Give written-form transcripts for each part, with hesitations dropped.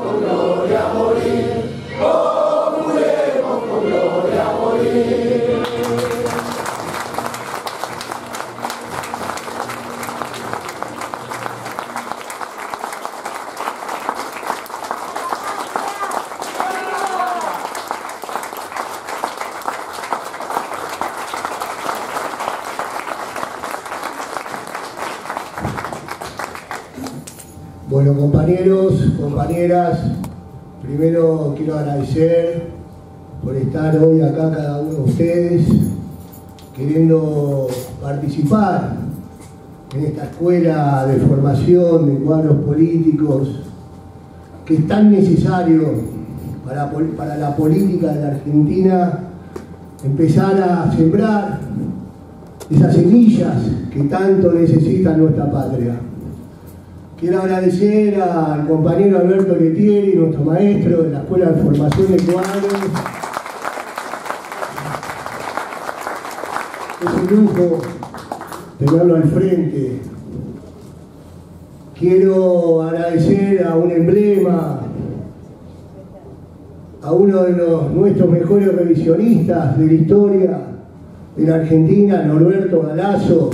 con gloria a morir, comulguemos con gloria a morir. Bueno, compañeros, compañeras, primero quiero agradecer por estar hoy acá cada uno de ustedes, queriendo participar en esta escuela de formación de cuadros políticos que es tan necesario para la política de la Argentina, empezar a sembrar esas semillas que tanto necesita nuestra patria. Quiero agradecer al compañero Alberto Lettieri, nuestro maestro de la Escuela de Formación de Cuadros. Es un lujo tenerlo al frente. Quiero agradecer a un emblema, a uno de nuestros mejores revisionistas de la historia de la Argentina, Norberto Galazo.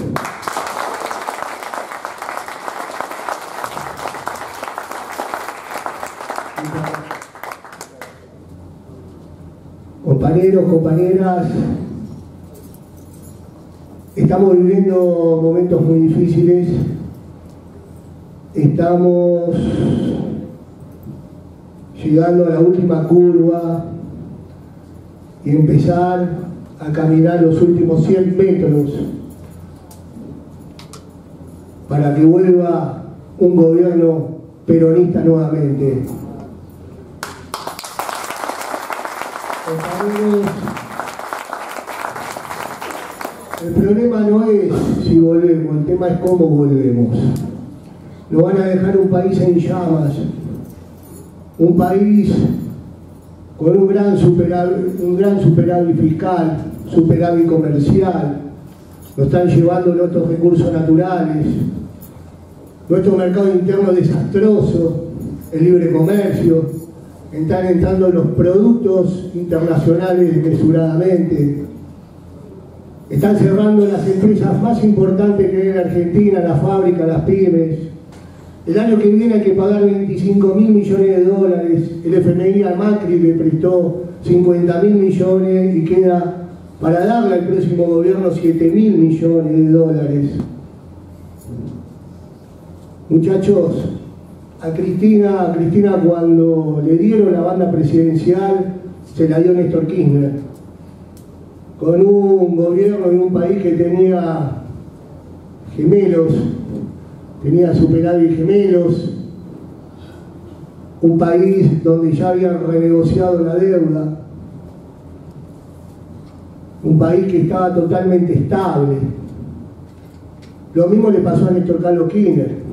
Compañeros, compañeras, estamos viviendo momentos muy difíciles, estamos llegando a la última curva y empezar a caminar los últimos 100 metros para que vuelva un gobierno peronista nuevamente. El problema no es si volvemos, el tema es cómo volvemos. Nos van a dejar un país en llamas, un país con un gran superávit fiscal, superávit comercial. Nos están llevando nuestros recursos naturales, nuestro mercado interno desastroso, el libre comercio. Están entrando los productos internacionales desmesuradamente. Están cerrando las empresas más importantes que hay en Argentina, las fábricas, las pymes. El año que viene hay que pagar 25.000 millones de dólares. El FMI a Macri le prestó 50.000 millones y queda para darle al próximo gobierno 7.000 millones de dólares. Muchachos, a Cristina cuando le dieron la banda presidencial se la dio Néstor Kirchner, con un gobierno y un país que tenía gemelos, tenía superávit gemelos, un país donde ya habían renegociado la deuda, un país que estaba totalmente estable. Lo mismo le pasó a Néstor Carlos Kirchner,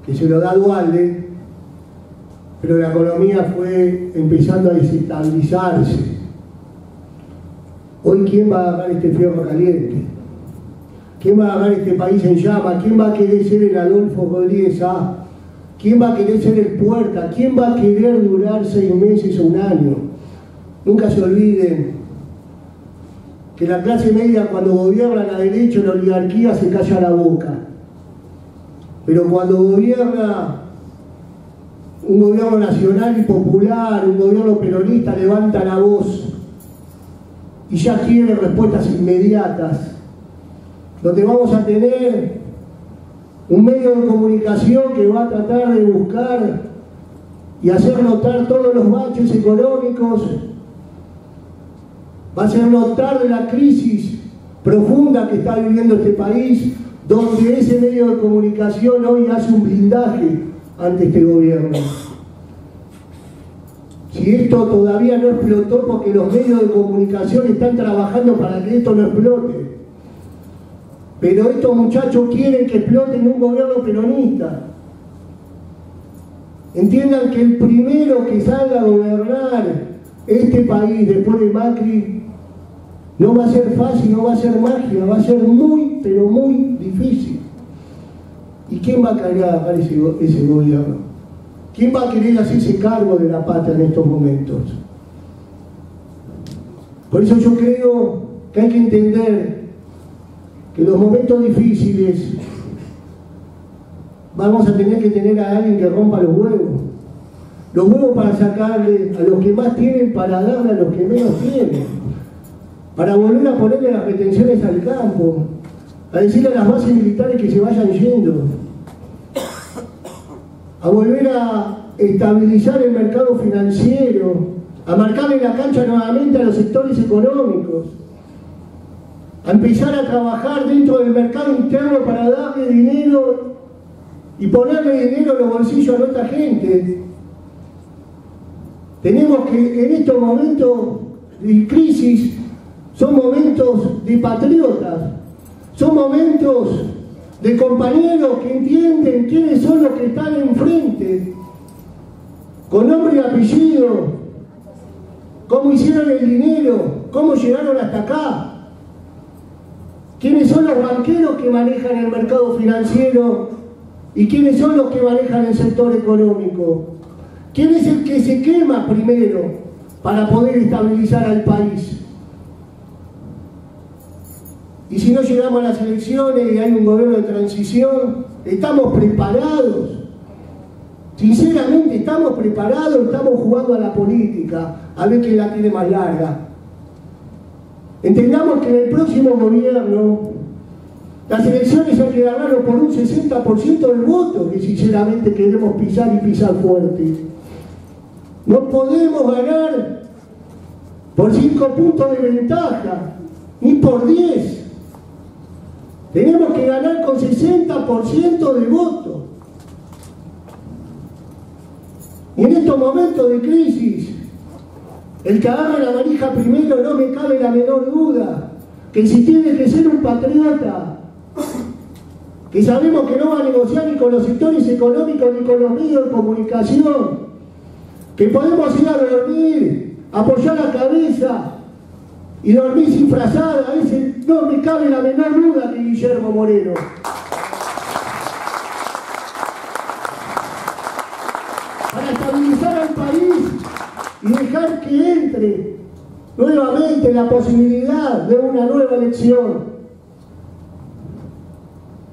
que se lo da Duhalde, pero la economía fue empezando a desestabilizarse. Hoy, ¿quién va a agarrar este fierro caliente? ¿Quién va a agarrar este país en llamas? ¿Quién va a querer ser el Adolfo Rodríguez A? ¿Quién va a querer ser el Puerta? ¿Quién va a querer durar 6 meses o un año? Nunca se olviden que la clase media, cuando gobierna la derecha o la oligarquía, se calla la boca. Pero cuando gobierna un gobierno nacional y popular, un gobierno peronista, levanta la voz y ya quiere respuestas inmediatas, donde vamos a tener un medio de comunicación que va a tratar de buscar y hacer notar todos los baches económicos, va a hacer notar de la crisis profunda que está viviendo este país, donde ese medio de comunicación hoy hace un blindaje ante este gobierno. Si esto todavía no explotó, porque los medios de comunicación están trabajando para que esto no explote. Pero estos muchachos quieren que explote en un gobierno peronista. Entiendan que el primero que salga a gobernar este país después de Macri no va a ser fácil, no va a ser magia, va a ser muy, pero muy difícil. ¿Y quién va a cargar ese gobierno? ¿quién va a querer hacerse cargo de la patria en estos momentos? Por eso yo creo que hay que entender que en los momentos difíciles vamos a tener que tener a alguien que rompa los huevos para sacarle a los que más tienen, para darle a los que menos tienen, para volver a ponerle las retenciones al campo, a decirle a las bases militares que se vayan yendo, a volver a estabilizar el mercado financiero, a marcarle la cancha nuevamente a los sectores económicos, a empezar a trabajar dentro del mercado interno para darle dinero y ponerle dinero en los bolsillos a nuestra gente. Tenemos que, en estos momentos de crisis, son momentos de patriotas, son momentos de compañeros que entienden quiénes son los que están enfrente, con nombre y apellido, cómo hicieron el dinero, cómo llegaron hasta acá, quiénes son los banqueros que manejan el mercado financiero y quiénes son los que manejan el sector económico. ¿Quién es el que se quema primero para poder estabilizar al país? Y si no llegamos a las elecciones y hay un gobierno de transición, ¿estamos preparados? Sinceramente, ¿estamos preparados? Estamos jugando a la política, a ver quién la tiene más larga. Entendamos que en el próximo gobierno las elecciones hay que ganarlo por un 60% del voto, que sinceramente queremos pisar y pisar fuerte. No podemos ganar por 5 puntos de ventaja, ni por 10. Tenemos que ganar con 60% de voto. Y en estos momentos de crisis, el que agarra la manija primero, no me cabe la menor duda, que si tiene que ser un patriota, que sabemos que no va a negociar ni con los sectores económicos ni con los medios de comunicación, que podemos ir a dormir, apoyar la cabeza y dormir sin frazada, ese no me cabe la menor duda que Guillermo Moreno. Para estabilizar al país y dejar que entre nuevamente la posibilidad de una nueva elección,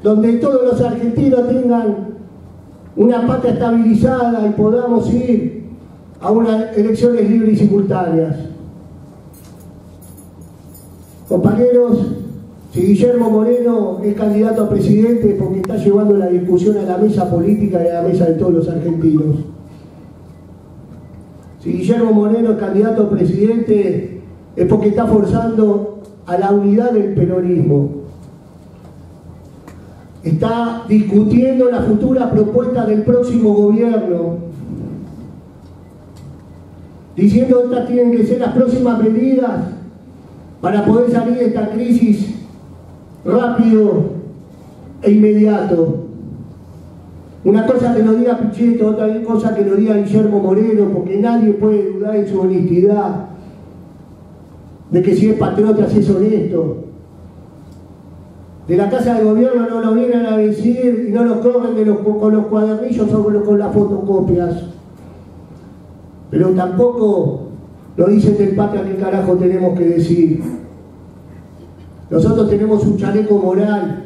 donde todos los argentinos tengan una patria estabilizada y podamos ir a unas elecciones libres y simultáneas. Compañeros, si Guillermo Moreno es candidato a presidente es porque está llevando la discusión a la mesa política y a la mesa de todos los argentinos. Si Guillermo Moreno es candidato a presidente es porque está forzando a la unidad del peronismo. Está discutiendo la futura propuesta del próximo gobierno, diciendo que estas tienen que ser las próximas medidas para poder salir de esta crisis rápido e inmediato. Una cosa que lo diga Pichetto, otra cosa que lo diga Guillermo Moreno, porque nadie puede dudar en su honestidad, de que si es patriota, si es honesto. De la Casa de Gobierno no lo vienen a decir y no lo corren con los cuadernillos o con las fotocopias. Pero tampoco lo dicen del patria qué carajo tenemos que decir. Nosotros tenemos un chaleco moral,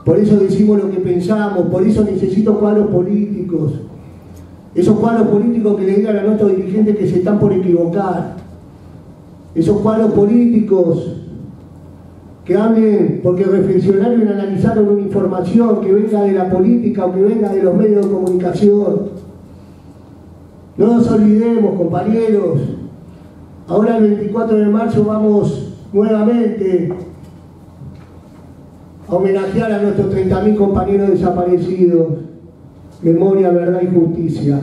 por eso decimos lo que pensamos, por eso necesito cuadros políticos. Esos cuadros políticos que le digan a nuestros dirigentes que se están por equivocar. Esos cuadros políticos que hablen porque reflexionaron y analizaron una información que venga de la política o que venga de los medios de comunicación. No nos olvidemos, compañeros, ahora el 24 de marzo vamos nuevamente a homenajear a nuestros 30.000 compañeros desaparecidos. Memoria, verdad y justicia.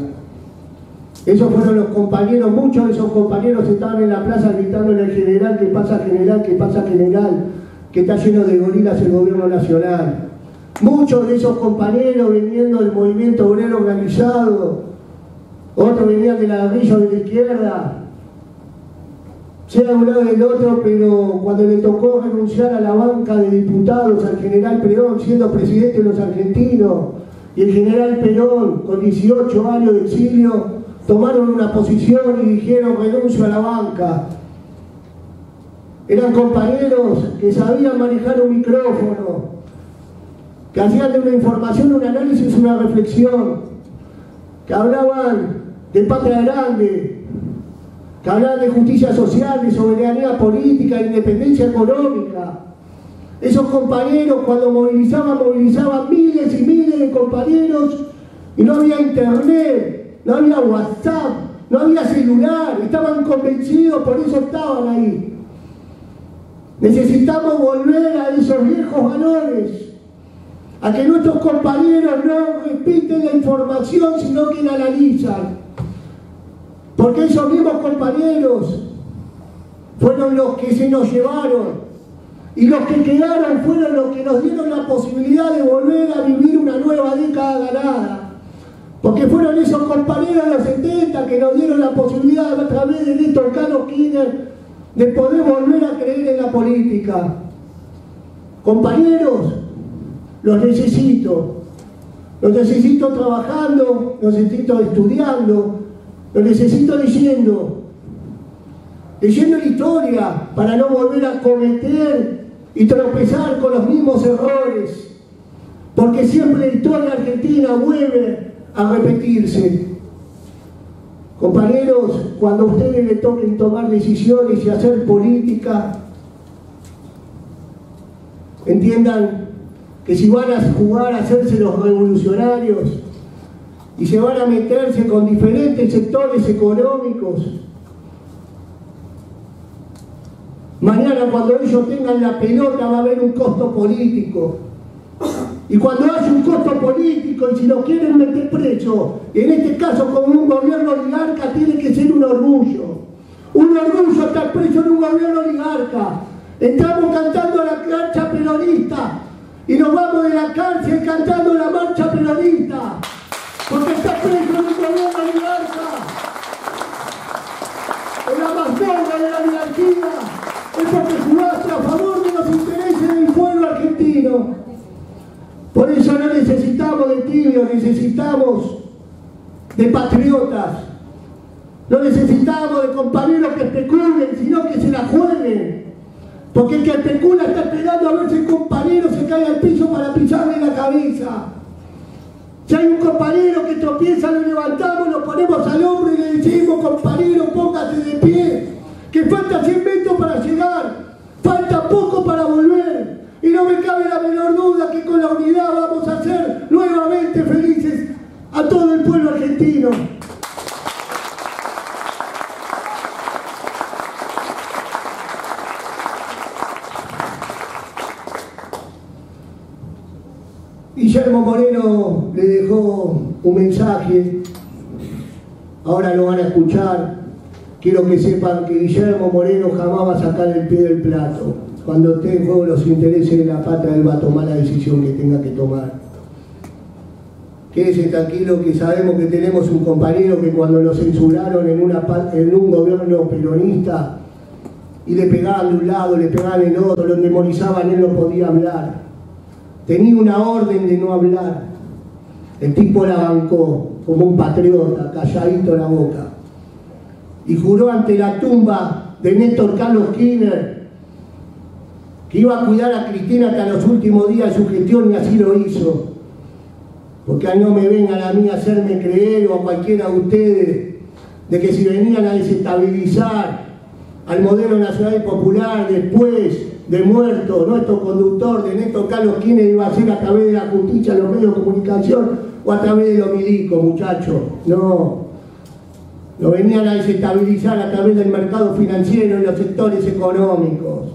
Esos fueron los compañeros, muchos de esos compañeros estaban en la plaza gritando en el general, que pasa general, que pasa general, que está lleno de gorilas el gobierno nacional. Muchos de esos compañeros viniendo del movimiento obrero organizado, otros venían de la guerrilla de la izquierda, sea de un lado del otro, pero cuando le tocó renunciar a la banca de diputados al general Perón, siendo presidente de los argentinos, y el general Perón, con 18 años de exilio, tomaron una posición y dijeron renuncio a la banca. Eran compañeros que sabían manejar un micrófono, que hacían de una información un análisis, una reflexión, que hablaban de patria grande, que hablaban de justicia social, de soberanía política, de independencia económica. Esos compañeros, cuando movilizaban miles y miles de compañeros, y no había internet, no había WhatsApp, no había celular, estaban convencidos, por eso estaban ahí. Necesitamos volver a esos viejos valores, a que nuestros compañeros no repiten la información, sino que la analizan. Porque esos mismos compañeros fueron los que se nos llevaron, y los que quedaron fueron los que nos dieron la posibilidad de volver a vivir una nueva década ganada. Porque fueron esos compañeros de los 70 que nos dieron la posibilidad a través de Néstor Carlos Kirchner de poder volver a creer en la política. Compañeros, los necesito trabajando, los necesito estudiando, los necesito leyendo la historia para no volver a cometer y tropezar con los mismos errores, porque siempre la historia argentina vuelve a repetirse. Compañeros, cuando a ustedes les toquen tomar decisiones y hacer política, entiendan que si van a jugar a hacerse los revolucionarios y se van a meterse con diferentes sectores económicos, mañana cuando ellos tengan la pelota va a haber un costo político. Y cuando haya un costo político y si nos quieren meter preso, en este caso como un gobierno oligarca, tiene que ser un orgullo. Un orgullo estar preso en un gobierno oligarca. Entramos cantando la marcha peronista y nos vamos de la cárcel cantando la marcha peronista. Porque está preso en un gobierno oligarca. En la mazmorra de la oligarquía. Es porque jugaste a favor de los intereses del pueblo argentino. Por eso no necesitamos de tibios, necesitamos de patriotas. No necesitamos de compañeros que especulen, sino que se la jueguen. Porque el que especula está esperando a ver si el compañero se cae al piso para pisarle la cabeza. Si hay un compañero que tropieza, lo levantamos, lo ponemos al hombro y le decimos, compañero, póngase de pie, que falta 100 metros para llegar, falta poco para volver. Y no me cabe la menor duda que con la unidad vamos a hacer nuevamente felices a todo el pueblo argentino. Guillermo Moreno le dejó un mensaje, ahora lo van a escuchar. Quiero que sepan que Guillermo Moreno jamás va a sacar el pie del plato. Cuando esté en juego los intereses de la patria, él va a tomar la decisión que tenga que tomar. Quédese tranquilo que sabemos que tenemos un compañero que cuando lo censuraron en un gobierno peronista y le pegaban de un lado, le pegaban en otro, lo demonizaban, él no podía hablar. Tenía una orden de no hablar. El tipo la bancó como un patriota, calladito la boca. Y juró ante la tumba de Néstor Carlos Kirchner que iba a cuidar a Cristina hasta los últimos días de su gestión, y así lo hizo. Porque no me vengan a mí a hacerme creer, o a cualquiera de ustedes, de que si venían a desestabilizar al modelo nacional y popular después de muerto nuestro conductor de Néstor Carlos Kirchner, iba a ser a través de la justicia, los medios de comunicación o a través de los milicos, muchachos. No. Lo venían a desestabilizar a través del mercado financiero y los sectores económicos.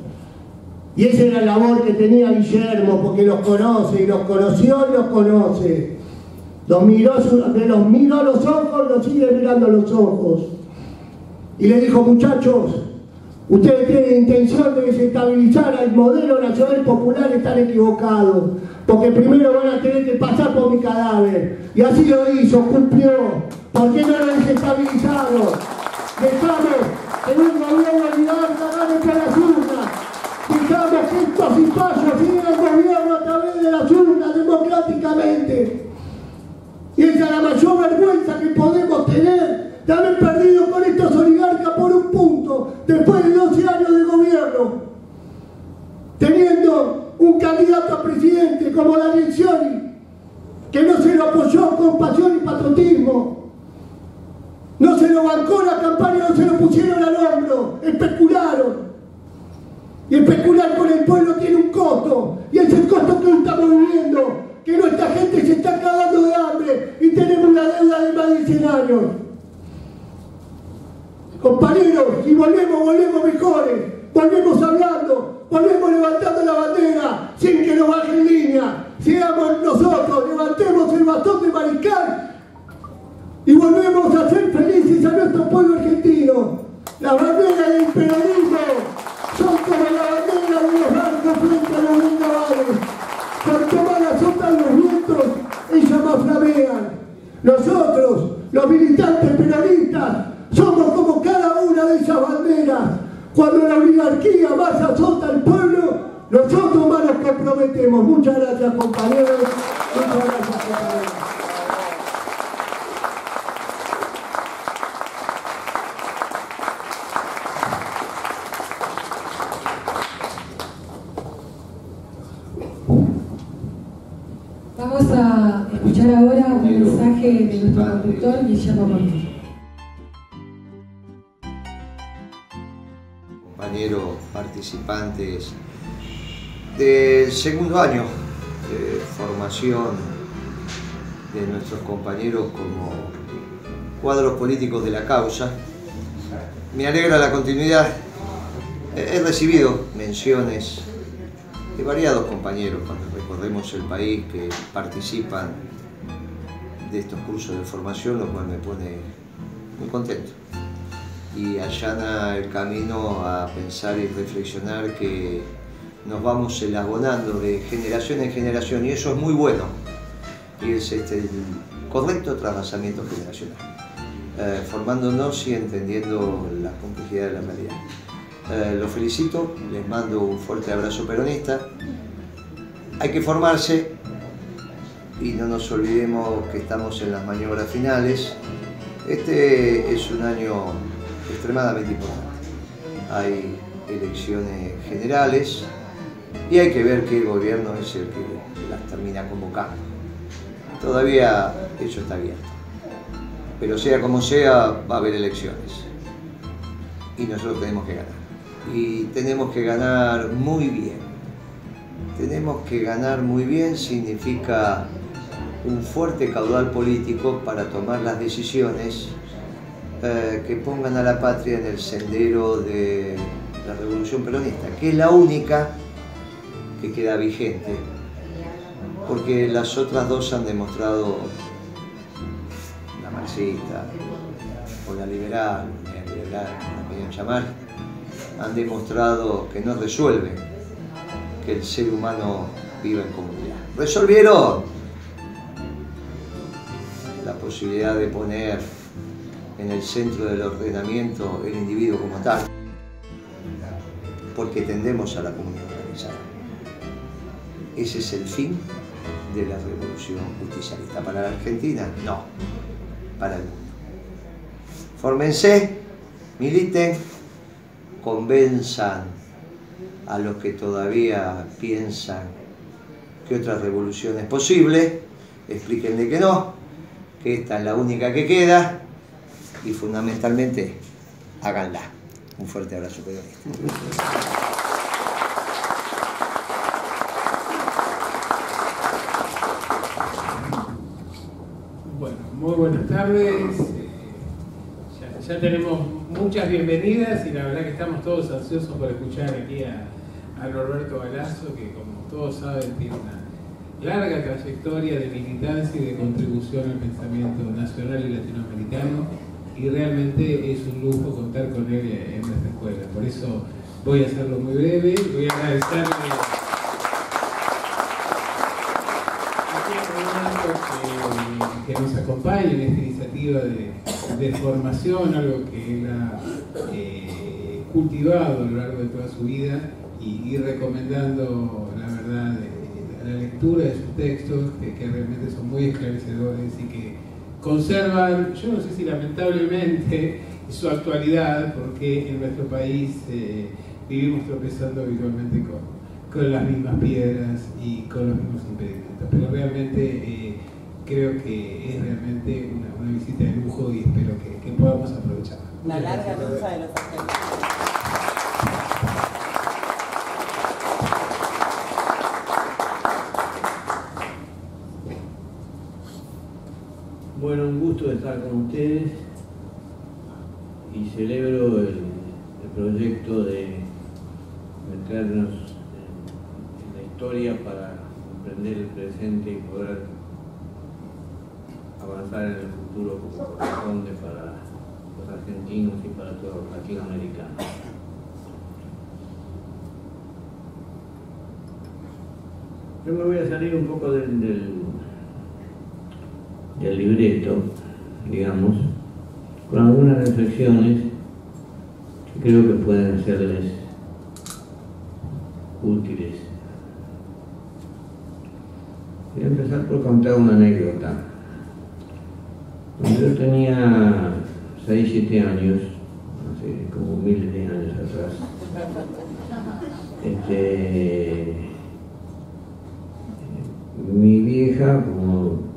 Y esa era la labor que tenía Guillermo, porque los conoce, y los conoció y los conoce. Los miró a los ojos, los sigue mirando a los ojos. Y le dijo, muchachos, ustedes tienen intención de desestabilizar al modelo nacional popular, están equivocados. Porque primero van a tener que pasar por mi cadáver. Y así lo hizo, cumplió. ¿Por qué no lo desestabilizaron? Dejamos en un gobierno oligarca gane para las urnas. Dejamos que estos cipayos sigan el gobierno a través de las urnas democráticamente. Y esa es la mayor vergüenza que podemos tener, de haber perdido con estos oligarcas por un punto, después de 12 años de gobierno, teniendo un candidato a presidente como Daniel Scioli, que no se lo apoyó con pasión y patriotismo, no se lo bancó la campaña, no se lo pusieron al hombro, especularon. Y especular con el pueblo tiene un costo, y es el costo que hoy estamos viviendo, que nuestra gente se está cagando de hambre y tenemos una deuda de más de 100 años. Compañeros, y volvemos mejores, volvemos hablando, volvemos levantando la bandera sin que nos bajen línea. Seamos nosotros, levantemos el bastón de mariscal y volvemos a ser felices a nuestro pueblo argentino. La bandera del peronismo son como la bandera de los barcos frente a los vendavales. Cuanto más las azotan los vientos, ellas más flamean. Nosotros, los militantes peronistas, somos como cada una de esas banderas. Cuando la oligarquía más azota al pueblo, nosotros más nos comprometemos. Muchas gracias, compañeros. Muchas gracias, compañeros. Vamos a escuchar ahora un mensaje de nuestro conductor, Guillermo Monti. Compañeros participantes del segundo año de formación de nuestros compañeros como cuadros políticos de la causa, me alegra la continuidad. He recibido menciones de variados compañeros cuando recorremos el país que participan de estos cursos de formación, lo cual me pone muy contento y allana el camino a pensar y reflexionar que nos vamos elaborando de generación en generación, y eso es muy bueno, y es el correcto trasvasamiento generacional, formándonos y entendiendo la complejidad de la realidad. Los felicito, les mando un fuerte abrazo peronista. Hay que formarse y no nos olvidemos que estamos en las maniobras finales. Este es un año extremadamente importante. Hay elecciones generales y hay que ver qué gobierno es el que las termina convocando. Todavía eso está abierto, pero sea como sea, va a haber elecciones y nosotros tenemos que ganar. Y tenemos que ganar muy bien. Tenemos que ganar muy bien significa un fuerte caudal político para tomar las decisiones que pongan a la patria en el sendero de la revolución peronista, que es la única que queda vigente, porque las otras dos han demostrado, la marxista o la liberal, la neoliberal, como la querían llamar, han demostrado que no resuelven que el ser humano viva en comunidad. Resolvieron la posibilidad de poner en el centro del ordenamiento el individuo como tal, porque tendemos a la comunidad organizada. Ese es el fin de la revolución justicialista. ¿Para la Argentina? No, para el mundo. Fórmense, militen, convenzan a los que todavía piensan que otra revolución es posible, explíquenle que no, que esta es la única que queda, y fundamentalmente háganla. Un fuerte abrazo peronista. Bueno, muy buenas tardes. Ya tenemos muchas bienvenidas y la verdad que estamos todos ansiosos por escuchar aquí a Norberto Galazo, que como todos saben tiene una larga trayectoria de militancia y de contribución al pensamiento nacional y latinoamericano, y realmente es un lujo contar con él en nuestra escuela. Por eso voy a hacerlo muy breve. Voy a agradecerle a que nos acompañe en esta iniciativa de formación, algo que él ha cultivado a lo largo de toda su vida, y recomendando, la verdad, la lectura de sus textos, que realmente son muy esclarecedores y que conservan, yo no sé si lamentablemente, su actualidad, porque en nuestro país vivimos tropezando habitualmente con las mismas piedras y con los mismos impedimentos. Pero realmente creo que es realmente una visita de lujo y espero que podamos aprovecharla. Una larga lucha de los argentinos. Bueno, un gusto estar con ustedes y celebro el proyecto de meternos en la historia para comprender el presente y poder avanzar en el futuro como corresponde para los argentinos y para todos los latinoamericanos. Yo me voy a salir un poco del libreto, digamos, con algunas reflexiones que creo que pueden serles útiles. Voy a empezar por contar una anécdota. Cuando yo tenía 6-7 años, hace como miles de años atrás, mi vieja, como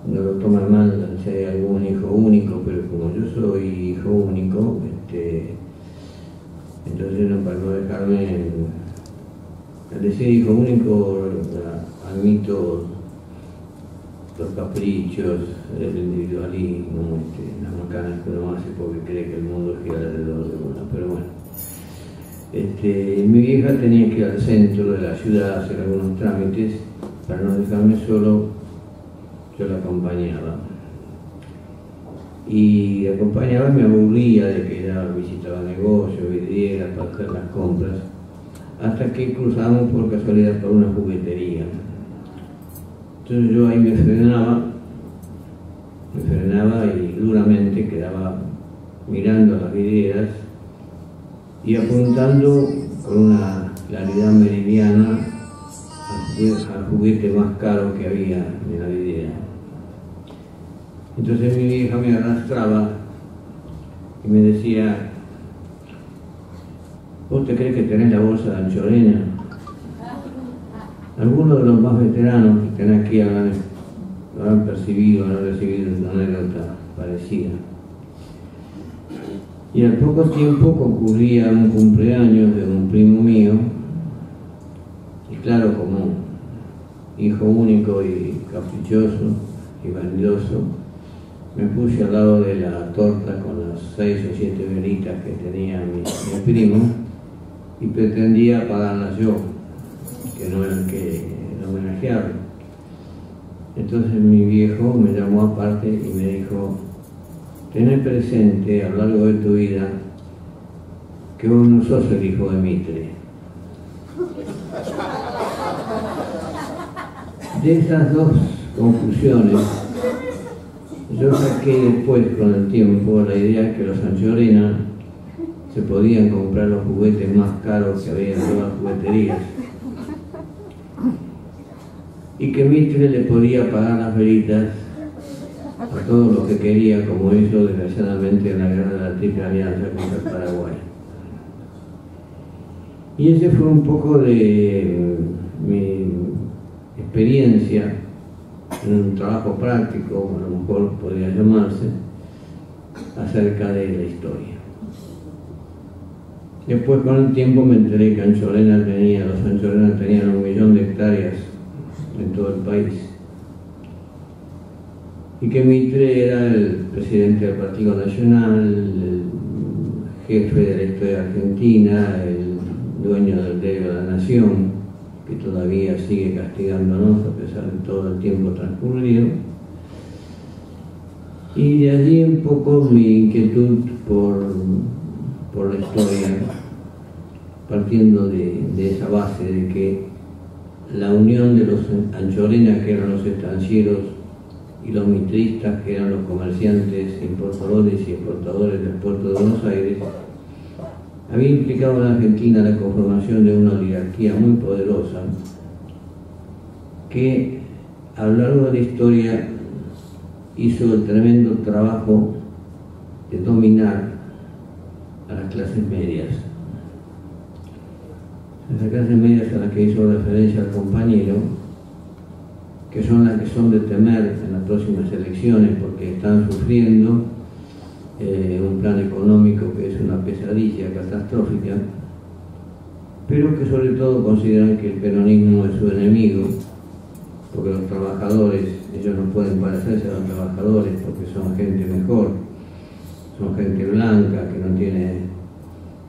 no lo toman mal si hay algún hijo único, pero como yo soy hijo único, entonces para no dejarme, al decir hijo único, admito los caprichos, el individualismo, las macanas que uno hace porque cree que el mundo gira alrededor de uno, pero bueno. Mi vieja tenía que ir al centro de la ciudad a hacer algunos trámites, para no dejarme solo, yo la acompañaba. Y acompañaba, me aburría de que ella visitaba negocios, vidrieras, para hacer las compras, hasta que cruzamos por casualidad por una juguetería. Entonces yo ahí me frenaba y duramente quedaba mirando las vidrieras y apuntando con una claridad meridiana al juguete más caro que había en la vidriera. Entonces mi vieja me arrastraba y me decía: ¿vos te crees que tenés la bolsa de anchorena? Algunos de los más veteranos que están aquí lo habrán percibido, habrán recibido una anécdota parecida. Y al poco tiempo concurría un cumpleaños de un primo mío, y claro, como hijo único y caprichoso y vanidoso, me puse al lado de la torta con las 6 o 7 velitas que tenía mi primo y pretendía apagarlas yo, que no eran que homenajearlo. Entonces mi viejo me llamó aparte y me dijo: tener presente a lo largo de tu vida que vos no sos el hijo de Mitre. De esas dos conclusiones, yo saqué después, con el tiempo, la idea que los Anchorena se podían comprar los juguetes más caros que había en todas las jugueterías, y que Mitre le podía pagar las velitas a todo lo que quería, como hizo desgraciadamente en la guerra de la Triple Alianza contra el Paraguay. Y ese fue un poco de mi experiencia en un trabajo práctico, a lo mejor podría llamarse, acerca de la historia. Después, con el tiempo, me enteré que los Anchorena tenían 1 millón de hectáreas en todo el país, y que Mitre era el presidente del Partido Nacional, el jefe de la historia argentina, el dueño del diario de la Nación, que todavía sigue castigándonos a pesar de todo el tiempo transcurrido. Y de allí un poco mi inquietud por la historia, partiendo de esa base de que la unión de los Anchorena, que eran los estancieros, y los mitristas, que eran los comerciantes, importadores y exportadores del puerto de Buenos Aires, había implicado en Argentina la conformación de una oligarquía muy poderosa, que a lo largo de la historia hizo el tremendo trabajo de dominar a las clases medias. Las clases medias a las que hizo referencia el compañero, que son las que son de temer en las próximas elecciones porque están sufriendo un plan económico que es una pesadilla catastrófica, pero que sobre todo consideran que el peronismo es su enemigo, porque los trabajadores, ellos no pueden parecerse a los trabajadores porque son gente mejor, son gente blanca que no tiene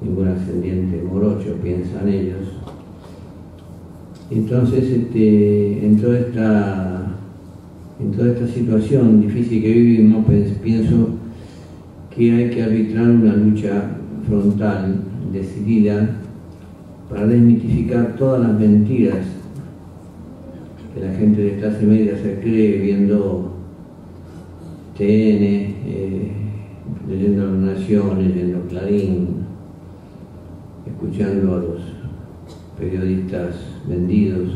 ningún ascendiente morocho, piensan ellos. Entonces, en toda esta situación difícil que vivimos, pienso que hay que arbitrar una lucha frontal, decidida, para desmitificar todas las mentiras que la gente de clase media se cree viendo TN, leyendo La Nación, leyendo Clarín, escuchando a los periodistas vendidos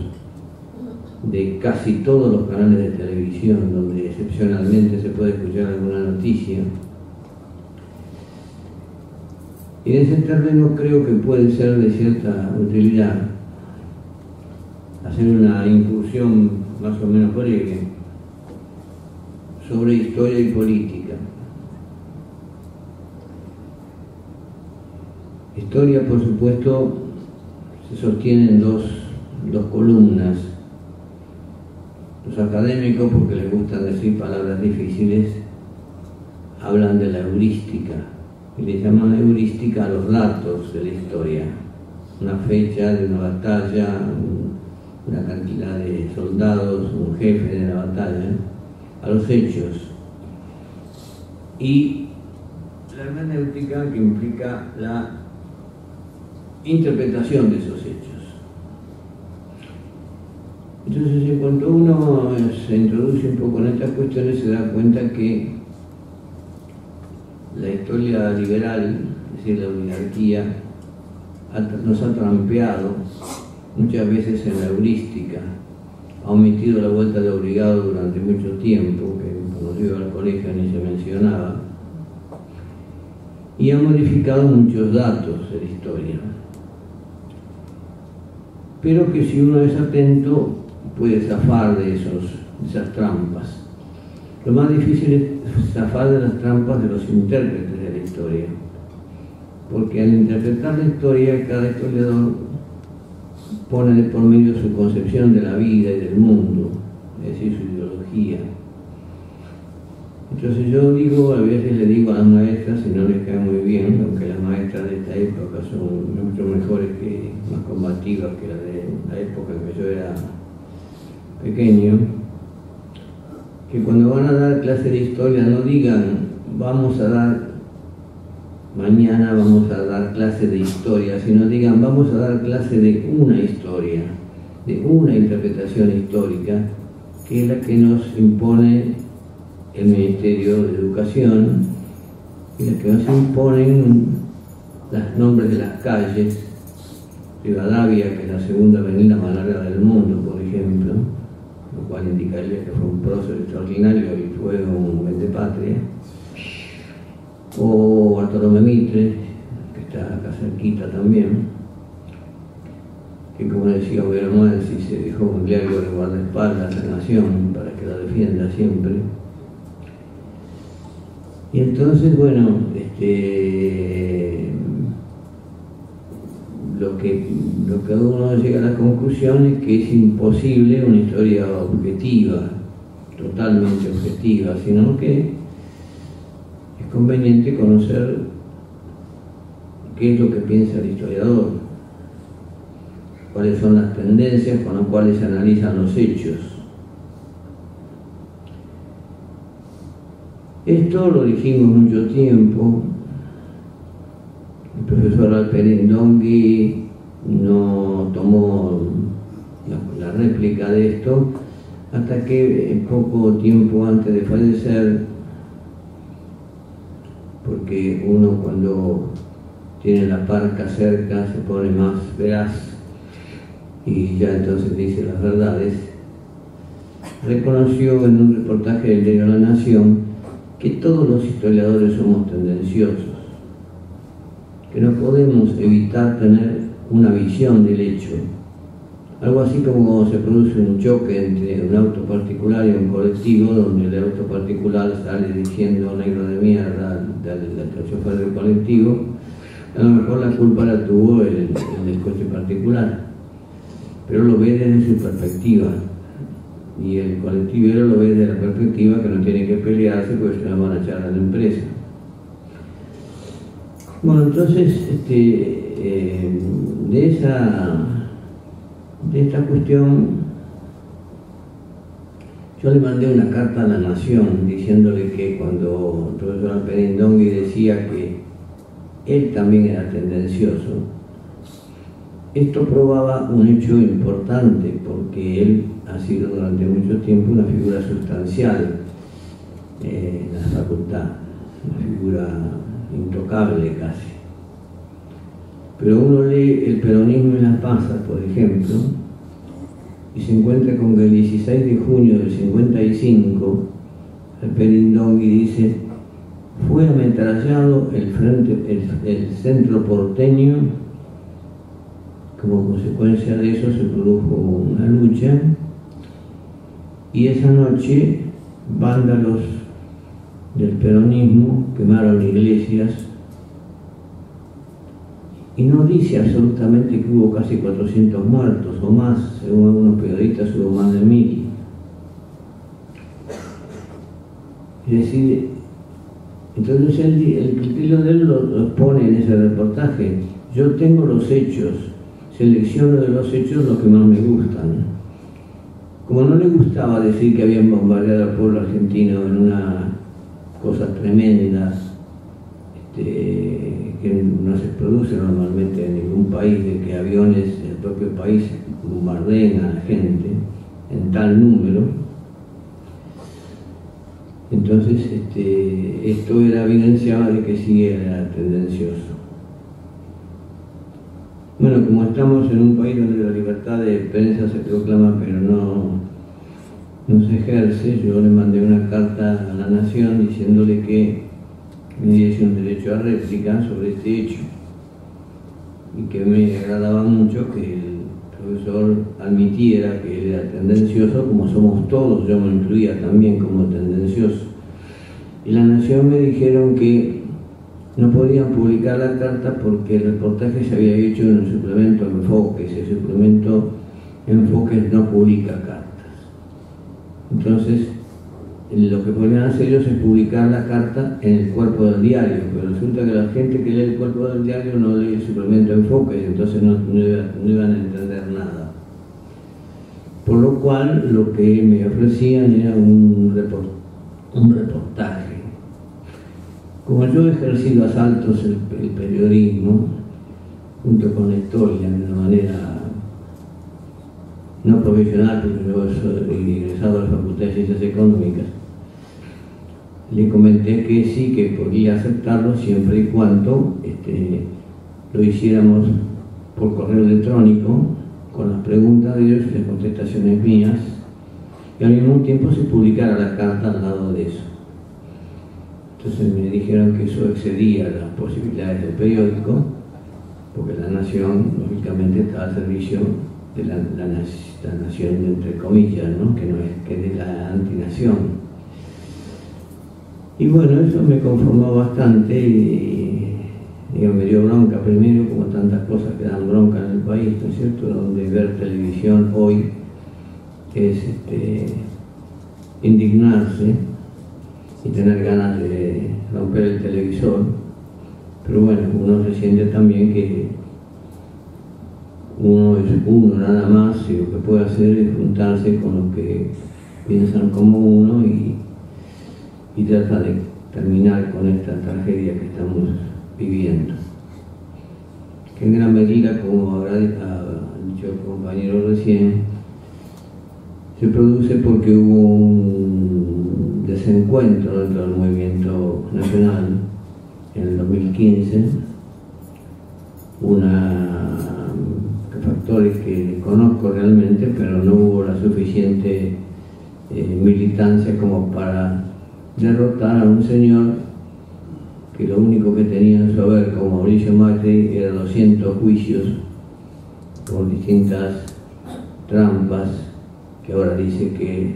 de casi todos los canales de televisión donde excepcionalmente se puede escuchar alguna noticia. Y en ese terreno creo que puede ser de cierta utilidad hacer una incursión más o menos breve sobre historia y política. Historia, por supuesto, se sostiene en dos columnas. Los académicos, porque les gustan decir palabras difíciles, hablan de la heurística, y le llaman heurística a los datos de la historia. Una fecha de una batalla, una cantidad de soldados, un jefe de la batalla, a los hechos. Y la hermenéutica, que implica la interpretación de esos hechos. Entonces, en cuanto uno se introduce un poco en estas cuestiones, se da cuenta que la historia liberal, es decir, la oligarquía, nos ha trampeado muchas veces en la heurística, ha omitido la vuelta de obligado durante mucho tiempo, que cuando yo iba al colegio ni se mencionaba, y ha modificado muchos datos de la historia. Pero que si uno es atento puede zafar de esas trampas. Lo más difícil es zafar de las trampas de los intérpretes de la historia, porque al interpretar la historia, cada historiador pone de por medio su concepción de la vida y del mundo, es decir, su ideología. Entonces yo digo, a veces le digo a las maestras, y no les cae muy bien, aunque las maestras de esta época son mucho mejores, más combativas que las de la época en que yo era pequeño, que cuando van a dar clase de historia no digan mañana vamos a dar clase de historia, sino digan vamos a dar clase de una historia, de una interpretación histórica, que es la que nos impone el Ministerio de Educación y la que nos imponen los nombres de las calles. Rivadavia, que es la segunda avenida más larga del mundo, por ejemplo, lo cual indicaría que fue un prócer extraordinario y fue un vendepatria. O Bartolomé Mitre, que está acá cerquita también, que como decía Obermansi, se dejó un diario de guardaespaldas a la nación para que la defienda siempre. Y entonces, bueno, lo que uno llega a la conclusión es que es imposible una historia objetiva, totalmente objetiva, sino que es conveniente conocer qué es lo que piensa el historiador, cuáles son las tendencias con las cuales se analizan los hechos. Esto lo dijimos mucho tiempo. El profesor Alperín Dongui no tomó la réplica de esto hasta que poco tiempo antes de fallecer, porque uno cuando tiene la parca cerca se pone más veraz y ya entonces dice las verdades, reconoció en un reportaje del diario La Nación que todos los historiadores somos tendenciosos, que no podemos evitar tener una visión del hecho. Algo así como cuando se produce un choque entre un auto particular y un colectivo, donde el auto particular sale diciendo negro de mierda al chofer del colectivo, a lo mejor la culpa la tuvo el del coche particular, pero lo ve desde su perspectiva, y el colectivero lo ve desde la perspectiva que no tiene que pelearse porque se la van a echar a la empresa. Bueno, entonces, de esta cuestión, yo le mandé una carta a La Nación diciéndole que cuando el profesor Alperindongui decía que él también era tendencioso, esto probaba un hecho importante, porque él ha sido durante mucho tiempo una figura sustancial en la facultad, una figura intocable casi. Pero uno lee El peronismo en las pasas, por ejemplo, y se encuentra con que el 16 de junio del 55, Alperindongui dice: fue ametrallado el centro porteño. Como consecuencia de eso se produjo una lucha, y esa noche vándalos del peronismo quemaron iglesias, y no dice absolutamente que hubo casi 400 muertos o más, según algunos periodistas hubo más de 1000. Es decir, entonces el criterio de él lo expone en ese reportaje: yo tengo los hechos, selecciono de los hechos los que más me gustan. Como no le gustaba decir que habían bombardeado al pueblo argentino en una cosa tremenda, que no se produce normalmente en ningún país, de que aviones del propio país bombardeen a la gente en tal número, entonces esto era evidenciaba de que sí era tendencioso. Bueno, como estamos en un país donde la libertad de prensa se proclama pero no se ejerce, yo le mandé una carta a La Nación diciéndole que me diese un derecho a réplica sobre este hecho, y que me agradaba mucho que el profesor admitiera que él era tendencioso, como somos todos, yo me incluía también como tendencioso. Y La Nación me dijeron que no podían publicar la carta porque el reportaje se había hecho en el suplemento Enfoques. El suplemento Enfoques no publica cartas. Entonces, lo que podían hacer ellos es publicar la carta en el cuerpo del diario, pero resulta que la gente que lee el cuerpo del diario no lee el suplemento Enfoques, entonces no iban a entender nada. Por lo cual, lo que me ofrecían era un reportaje. Como yo he ejercido a saltos el periodismo, junto con la historia, de una manera no profesional, porque yo soy egresado a la Facultad de Ciencias Económicas, le comenté que sí, que podía aceptarlo siempre y cuando lo hiciéramos por correo electrónico, con las preguntas de ellos y las contestaciones mías, y al mismo tiempo se publicara la carta al lado de eso. Entonces me dijeron que eso excedía las posibilidades del periódico, porque La Nación, lógicamente, está al servicio de la nación, entre comillas, ¿no? Que es de la antinación. Y bueno, eso me conformó bastante y me dio bronca primero, como tantas cosas que dan bronca en el país, ¿no es cierto? Donde ver televisión hoy es indignarse y tener ganas de romper el televisor, pero bueno, uno se siente también que uno es uno nada más, y lo que puede hacer es juntarse con los que piensan como uno y tratar de terminar con esta tragedia que estamos viviendo, que en gran medida, como habrá dicho el compañero recién, se produce porque hubo un desencuentro dentro del movimiento nacional en el 2015, factores que conozco realmente, pero no hubo la suficiente militancia como para derrotar a un señor que lo único que tenía en su haber, como Mauricio Macri, eran 200 juicios por distintas trampas, que ahora dice que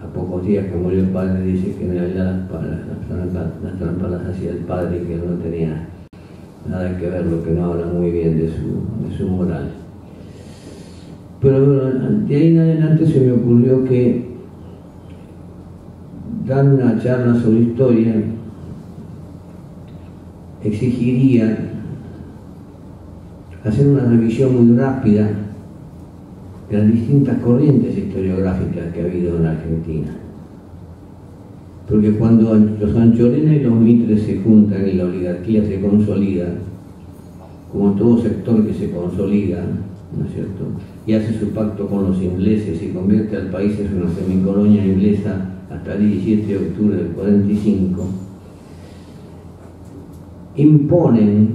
a pocos días que murió el padre dice que en realidad las trampas las hacía el padre y que no tenía nada que ver, lo que no habla muy bien de su moral. Pero bueno, de ahí en adelante se me ocurrió que dar una charla sobre historia exigiría hacer una revisión muy rápida de las distintas corrientes historiográficas que ha habido en la Argentina. Porque cuando los Anchorena y los Mitres se juntan y la oligarquía se consolida, como todo sector que se consolida, ¿no es cierto?, y hace su pacto con los ingleses y convierte al país en una semicolonia inglesa hasta el 17 de octubre del 45, imponen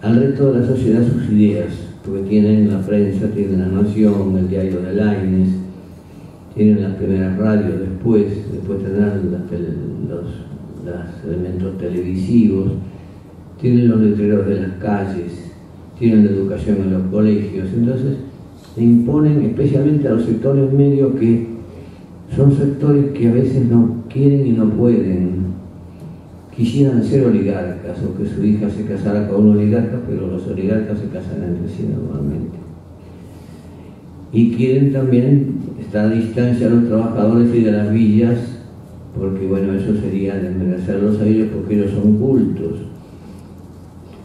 al resto de la sociedad sus ideas, porque tienen la prensa, tienen La Nación, el diario de Lainez, tienen las primeras radios, después tendrán los elementos televisivos, tienen los letreros de las calles, tienen la educación en los colegios. Entonces se imponen especialmente a los sectores medios, que son sectores que a veces no quieren y no pueden. Quisieran ser oligarcas, o que su hija se casara con un oligarca, pero los oligarcas se casan entre sí normalmente. Y quieren también estar a distancia de los trabajadores y de las villas, porque bueno, eso sería desmerecerlos a ellos, porque ellos son cultos.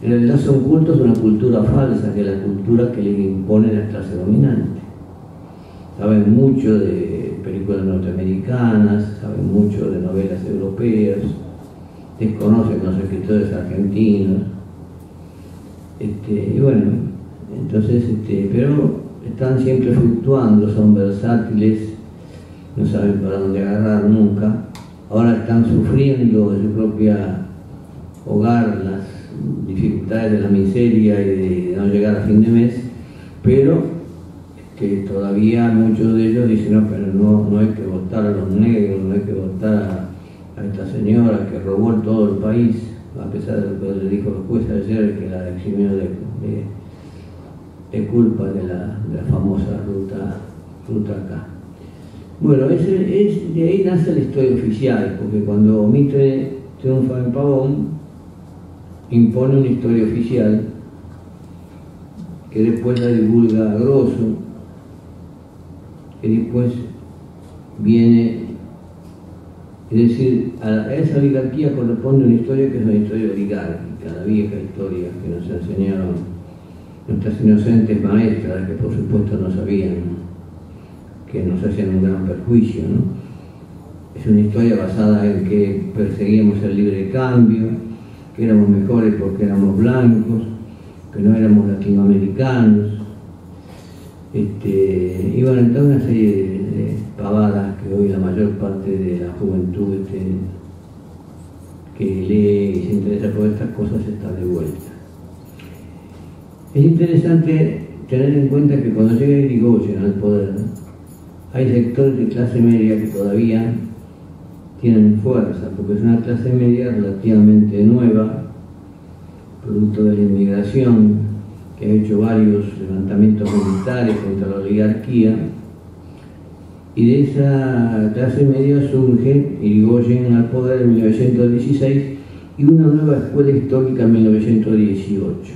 En realidad son cultos de una cultura falsa, que es la cultura que les impone la clase dominante. Saben mucho de películas norteamericanas, saben mucho de novelas europeas, desconocen los escritores argentinos, y bueno, entonces, pero están siempre fluctuando, son versátiles, no saben para dónde agarrar nunca. Ahora están sufriendo en su propia hogar las dificultades de la miseria y de no llegar a fin de mes, pero todavía muchos de ellos dicen: no, pero no hay que votar a los negros, no hay que votar a esta señora que robó en todo el país, a pesar de lo que le dijo el juez ayer, que la eximió de culpa de la famosa ruta acá. Bueno, de ahí nace la historia oficial, porque cuando Mitre triunfa en Pavón, impone una historia oficial que después la divulga a Grosso, que después viene, es decir, a esa oligarquía corresponde una historia que es una historia oligárquica, la vieja historia que nos enseñaron nuestras inocentes maestras, que por supuesto no sabían que nos hacían un gran perjuicio, ¿no? Es una historia basada en que perseguíamos el libre cambio, que éramos mejores porque éramos blancos, que no éramos latinoamericanos, y bueno, entonces una serie de pavadas que hoy la mayor parte de la juventud que lee y se interesa por estas cosas está de vuelta. Es interesante tener en cuenta que cuando llega Irigoyen al poder, hay sectores de clase media que todavía tienen fuerza, porque es una clase media relativamente nueva, producto de la inmigración, que ha hecho varios levantamientos militares contra la oligarquía, y de esa clase media surge Irigoyen al poder en 1916 y una nueva escuela histórica en 1918,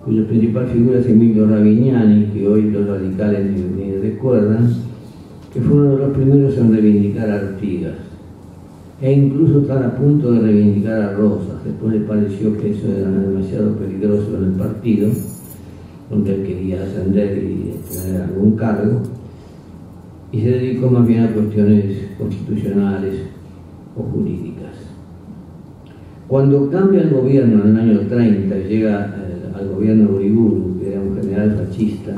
cuya principal figura es Emilio Ravignani, que hoy los radicales ni recuerdan, que fue uno de los primeros en reivindicar a Artigas, e incluso estar a punto de reivindicar a Rosas. Después le pareció que eso era demasiado peligroso en el partido, donde él quería ascender y tener algún cargo, y se dedicó más bien a cuestiones constitucionales o jurídicas. Cuando cambia el gobierno en el año 30 y llega al gobierno de Uriburu, que era un general fascista,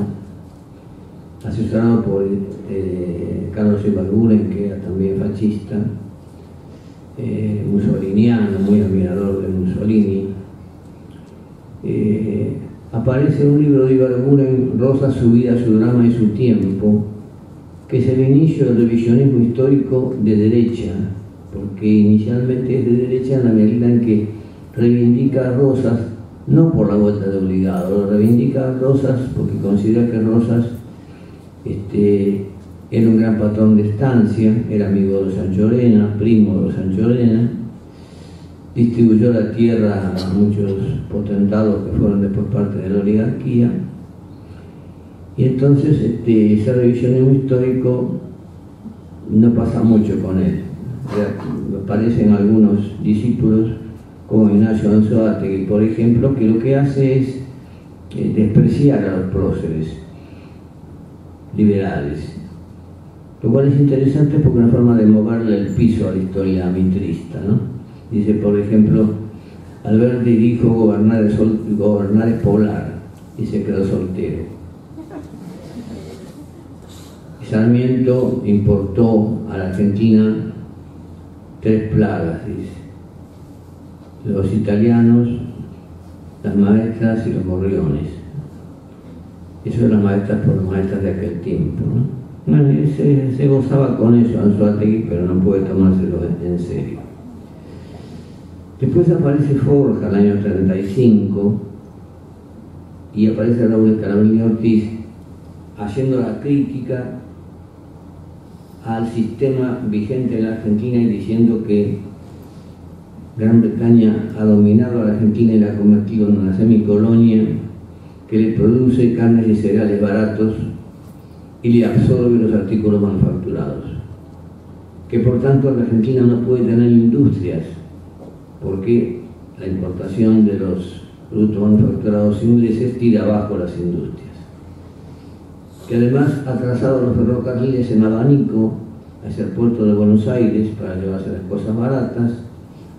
asesorado por Carlos Ibarguren, que era también fascista, mussoliniano, muy admirador de Mussolini, aparece un libro de Ibarguren, Rosas, su vida, su drama y su tiempo, que es el inicio del revisionismo histórico de derecha, porque inicialmente es de derecha en la medida en que reivindica a Rosas, no por la vuelta de obligado, reivindica a Rosas porque considera que Rosas era un gran patrón de estancia, era amigo de Sancho Orena, primo de Sancho Orena, distribuyó la tierra a muchos potentados que fueron después parte de la oligarquía, y entonces ese revisionismo histórico no pasa mucho con él. Aparecen algunos discípulos como Ignacio Anzoátegui, por ejemplo, que lo que hace es despreciar a los próceres liberales, lo cual es interesante porque es una forma de moverle el piso a la historia mitrista, ¿no? Dice, por ejemplo, Alberti dijo gobernar es poblar, y se quedó soltero. Sarmiento importó a la Argentina 3 plagas, dice: los italianos, las maestras y los gorriones. Eso eran las maestras por las maestras de aquel tiempo, ¿no? Bueno, se gozaba con eso Anzoátegui, pero no puede tomárselo en serio. Después aparece Forja el año 35 y aparece Raúl Escalabrini Ortiz haciendo la crítica al sistema vigente en la Argentina y diciendo que Gran Bretaña ha dominado a la Argentina y la ha convertido en una semicolonia que le produce carnes y cereales baratos y le absorbe los artículos manufacturados, que por tanto la Argentina no puede tener industrias porque la importación de los productos manufacturados ingleses tira abajo las industrias, que además ha trazado los ferrocarriles en abanico hacia el puerto de Buenos Aires para llevarse las cosas baratas,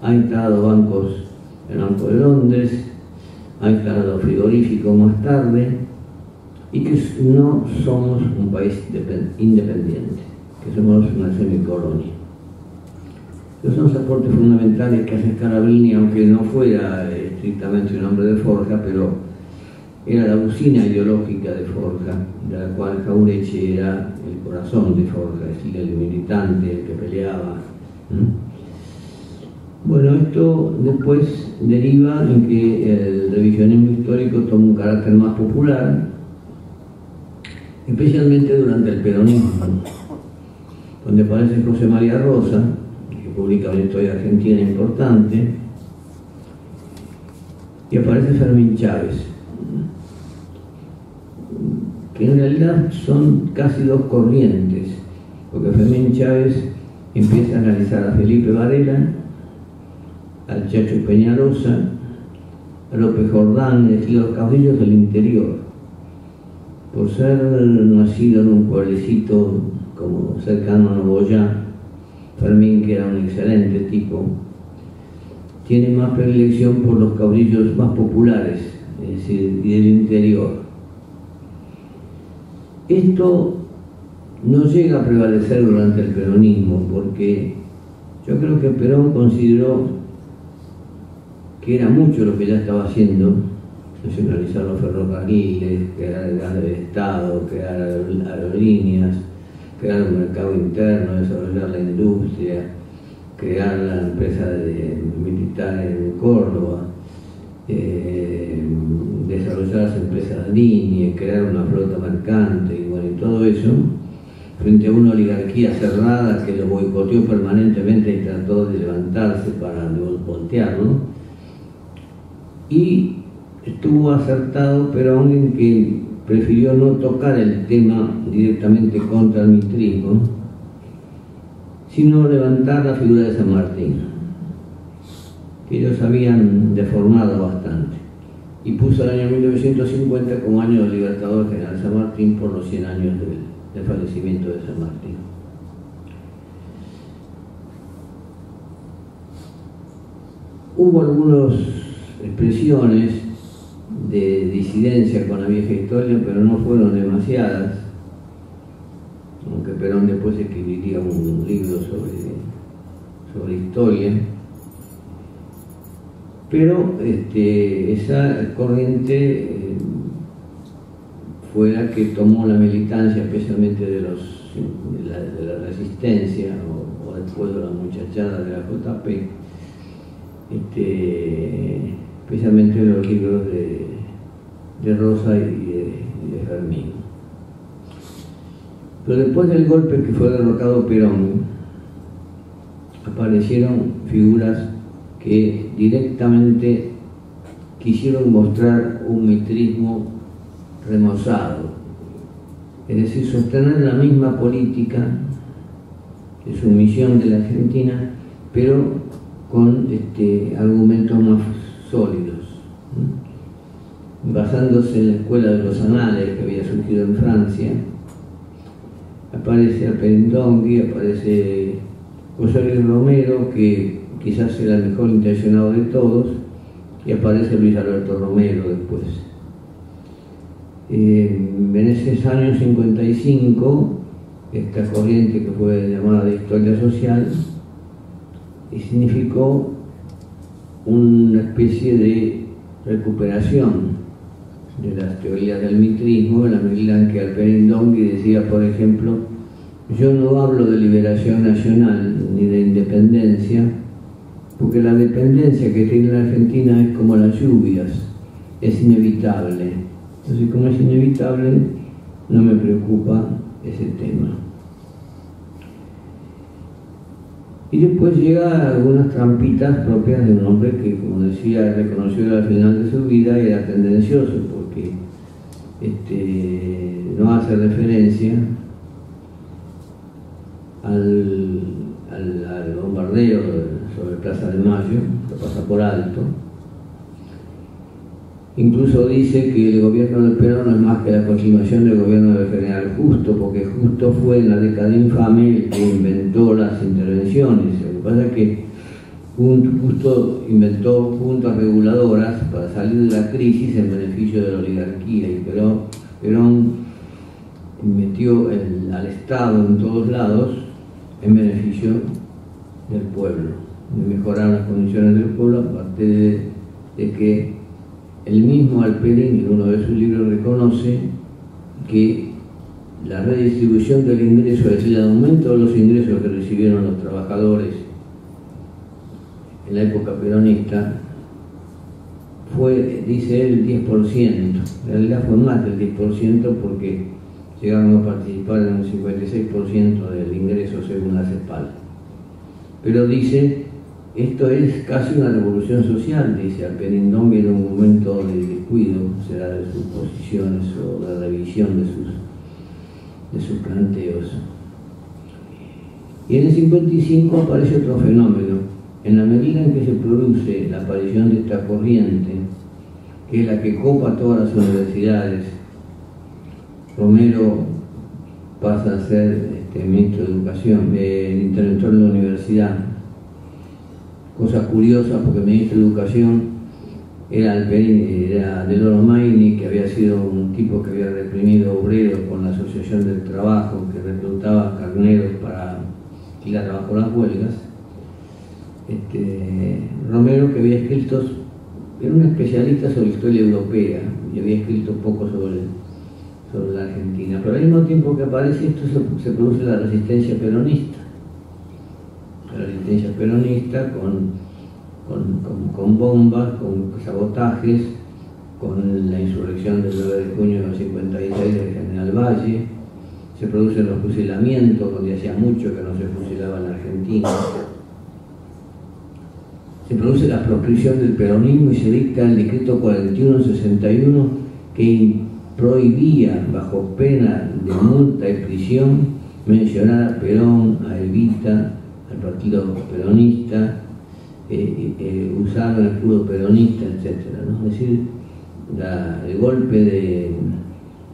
ha instalado bancos en el Banco de Londres, ha instalado frigoríficos más tarde, y que no somos un país independiente, que somos una semicolonia. Esos son los aportes fundamentales que hace Scalabrini, aunque no fuera estrictamente un hombre de Forja, pero era la usina ideológica de Forja, de la cual Jauretche era el corazón de Forja, es decir, el militante, el que peleaba. Bueno, esto después deriva en que el revisionismo histórico toma un carácter más popular, especialmente durante el peronismo, donde aparece José María Rosa, que publica una historia argentina importante, y aparece Fermín Chávez, que en realidad son casi dos corrientes, porque Fermín Chávez empieza a analizar a Felipe Varela, al Chacho Peñalosa, a López Jordán, es decir, los caudillos del interior. Por ser nacido en un pueblecito como cercano a Nogoyá, Fermín, que era un excelente tipo, tiene más predilección por los caudillos más populares, es decir, y del interior. Esto no llega a prevalecer durante el peronismo, porque yo creo que Perón consideró que era mucho lo que ya estaba haciendo: nacionalizar los ferrocarriles, crear el gas del Estado, crear aerolíneas, crear un mercado interno, desarrollar la industria, crear la empresa militar en Córdoba, desarrollar las empresas de línea, crear una flota mercante, y bueno, y todo eso, frente a una oligarquía cerrada que lo boicoteó permanentemente y trató de levantarse para voltearlo. Y estuvo acertado Perón en que prefirió no tocar el tema directamente contra el mitrismo, sino levantar la figura de San Martín, que ellos habían deformado bastante, y puso el año 1950 como año del libertador general San Martín por los 100 años del fallecimiento de San Martín. Hubo algunas expresiones de disidencia con la vieja historia, pero no fueron demasiadas, aunque Perón después escribiría un libro sobre historia. Pero esa corriente fue la que tomó la militancia, especialmente de los de la Resistencia o después de la muchachada de la JP, especialmente los libros de Rosa y de Fermín. Pero después del golpe que fue derrocado Perón, aparecieron figuras que directamente quisieron mostrar un mitrismo remozado, es decir, sostener la misma política de sumisión de la Argentina, pero con argumentos más sólidos, basándose en la escuela de los anales que había surgido en Francia. Aparece Alperindongui, aparece José Luis Romero, que quizás era el mejor intencionado de todos, y aparece Luis Alberto Romero después. En esos años 55, esta corriente que fue llamada de historia social significó una especie de recuperación de las teorías del mitrismo, en la medida en que Alperindongui decía, por ejemplo, yo no hablo de liberación nacional ni de independencia, porque la dependencia que tiene la Argentina es como las lluvias, es inevitable. Entonces, como es inevitable, no me preocupa ese tema. Y después llega algunas trampitas propias de un hombre que, como decía, reconoció al final de su vida, era tendencioso, porque no hace referencia al bombardeo sobre Plaza de Mayo, lo pasa por alto. Incluso dice que el gobierno de Perón no es más que la continuación del gobierno del general Justo, porque Justo fue en la década infame el que inventó las intervenciones. Lo que pasa es que Justo inventó juntas reguladoras para salir de la crisis en beneficio de la oligarquía, y Perón metió al Estado en todos lados en beneficio del pueblo, de mejorar las condiciones del pueblo, aparte de que el mismo Alperín, en uno de sus libros, reconoce que la redistribución del ingreso, es decir, el aumento de los ingresos que recibieron los trabajadores en la época peronista, fue, dice él, el 10%. En realidad fue más del 10%, porque llegaron a participar en un 56% del ingreso según la CEPAL. Pero dice, esto es casi una revolución social, dice Alperindongui, en un momento de descuido, será de sus posiciones o de revisión de sus planteos. Y en el 55 aparece otro fenómeno. En la medida en que se produce la aparición de esta corriente, que es la que copa todas las universidades, Romero pasa a ser ministro de Educación, interventor de la universidad. Cosa curiosa, porque el ministro de Educación era de Loro Maini, que había sido un tipo que había reprimido obreros con la Asociación del Trabajo, que reclutaba carneros para ir a trabajar las huelgas. Romero, que había escrito, era un especialista sobre historia europea y había escrito poco sobre la Argentina, pero al mismo tiempo que aparece esto se produce la resistencia peronista. La resistencia peronista con bombas, con sabotajes, con la insurrección del 9 de junio del 56 del general Valle. Se producen los fusilamientos, donde hacía mucho que no se fusilaba en la Argentina. Se produce la proscripción del peronismo y se dicta el decreto 4161 que prohibía, bajo pena de multa y prisión, mencionar a Perón, a Evita, al partido peronista, usar el escudo peronista, etc., ¿no? Es decir, el golpe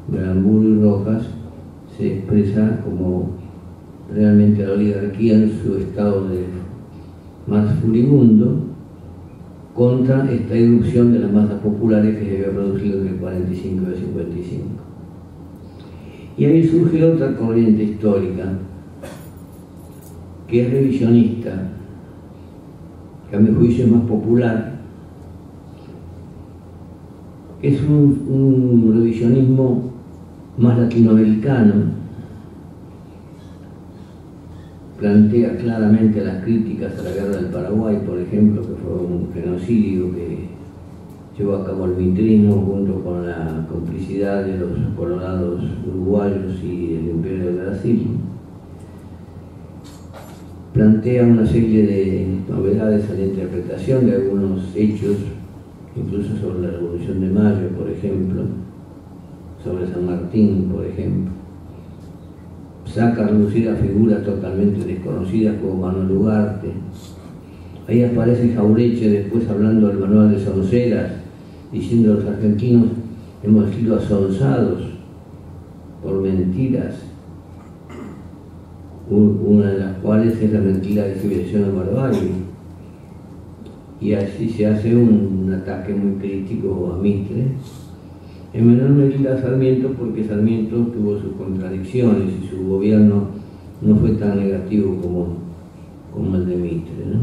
de Aramburu y Rojas se expresa como realmente la oligarquía en su estado más furibundo contra esta irrupción de las masas populares que se había producido entre el 45 y el 55. Y ahí surge otra corriente histórica que es revisionista, que a mi juicio es más popular. Es un revisionismo más latinoamericano, plantea claramente las críticas a la guerra del Paraguay, por ejemplo, que fue un genocidio que llevó a cabo el mitrismo junto con la complicidad de los colorados uruguayos y el Imperio de Brasil. Plantea una serie de novedades a la interpretación de algunos hechos, incluso sobre la Revolución de Mayo, por ejemplo, sobre San Martín, por ejemplo. Saca a relucir a figuras totalmente desconocidas como Manuel Ugarte. Ahí aparece Jaureche después hablando del manual de Sonceras, diciendo los argentinos hemos sido asonzados por mentiras, una de las cuales es la mentira de civilización de barbarie. Y así se hace un ataque muy crítico a Mitre, en menor medida a Sarmiento, porque Sarmiento tuvo sus contradicciones y su gobierno no fue tan negativo como el de Mitre, ¿no?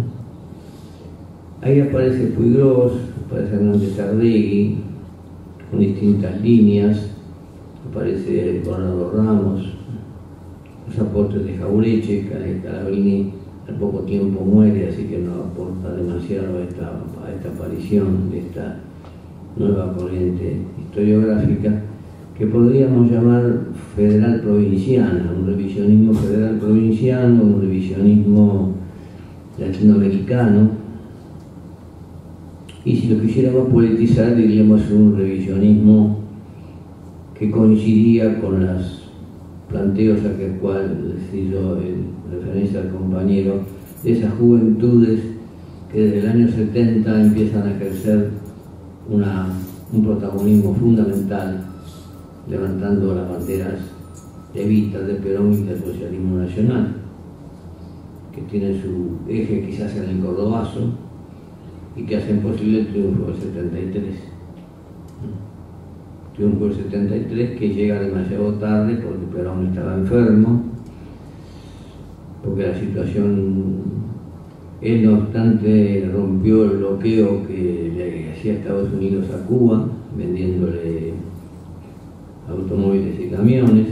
Ahí aparece Puigros, aparece Hernández Ardegui, con distintas líneas, aparece Conrado Ramos, los aportes de Jaureche. Calabrini al poco tiempo muere, así que no aporta demasiado a esta aparición de esta nueva corriente historiográfica que podríamos llamar federal provinciana, un revisionismo federal provinciano, un revisionismo latinoamericano, y si lo quisiéramos politizar diríamos un revisionismo que coincidía con los planteos a que cual les hizo referencia al compañero, de esas juventudes que desde el año 70 empiezan a ejercer un protagonismo fundamental, levantando las banderas de Evita, de Perón y del socialismo nacional, que tienen su eje quizás en el cordobazo y que hacen posible el triunfo del 73. Triunfo del 73 que llega demasiado tarde porque Perón estaba enfermo, porque la situación... Él, no obstante, rompió el bloqueo que le hacía Estados Unidos a Cuba, vendiéndole automóviles y camiones.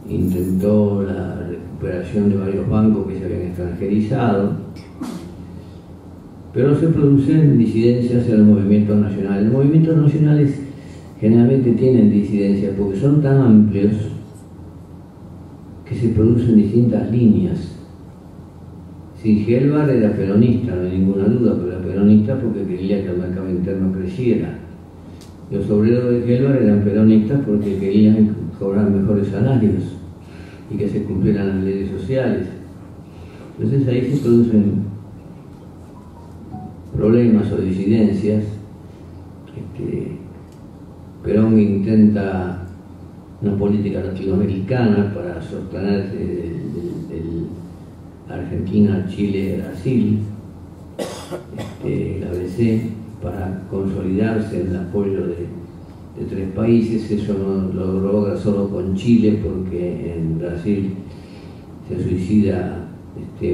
Intentó la recuperación de varios bancos que se habían extranjerizado, pero se producen disidencias en los movimientos nacionales. Los movimientos nacionales generalmente tienen disidencias porque son tan amplios que se producen distintas líneas. Sí, Gelbar era peronista, no hay ninguna duda, pero era peronista porque quería que el mercado interno creciera. Los obreros de Gelbar eran peronistas porque querían cobrar mejores salarios y que se cumplieran las leyes sociales. Entonces ahí se producen problemas o disidencias. Perón intenta una política latinoamericana para sostenerse del Argentina, Chile, Brasil, la ABC, para consolidarse en el apoyo de tres países. Eso no lo logra solo con Chile, porque en Brasil se suicida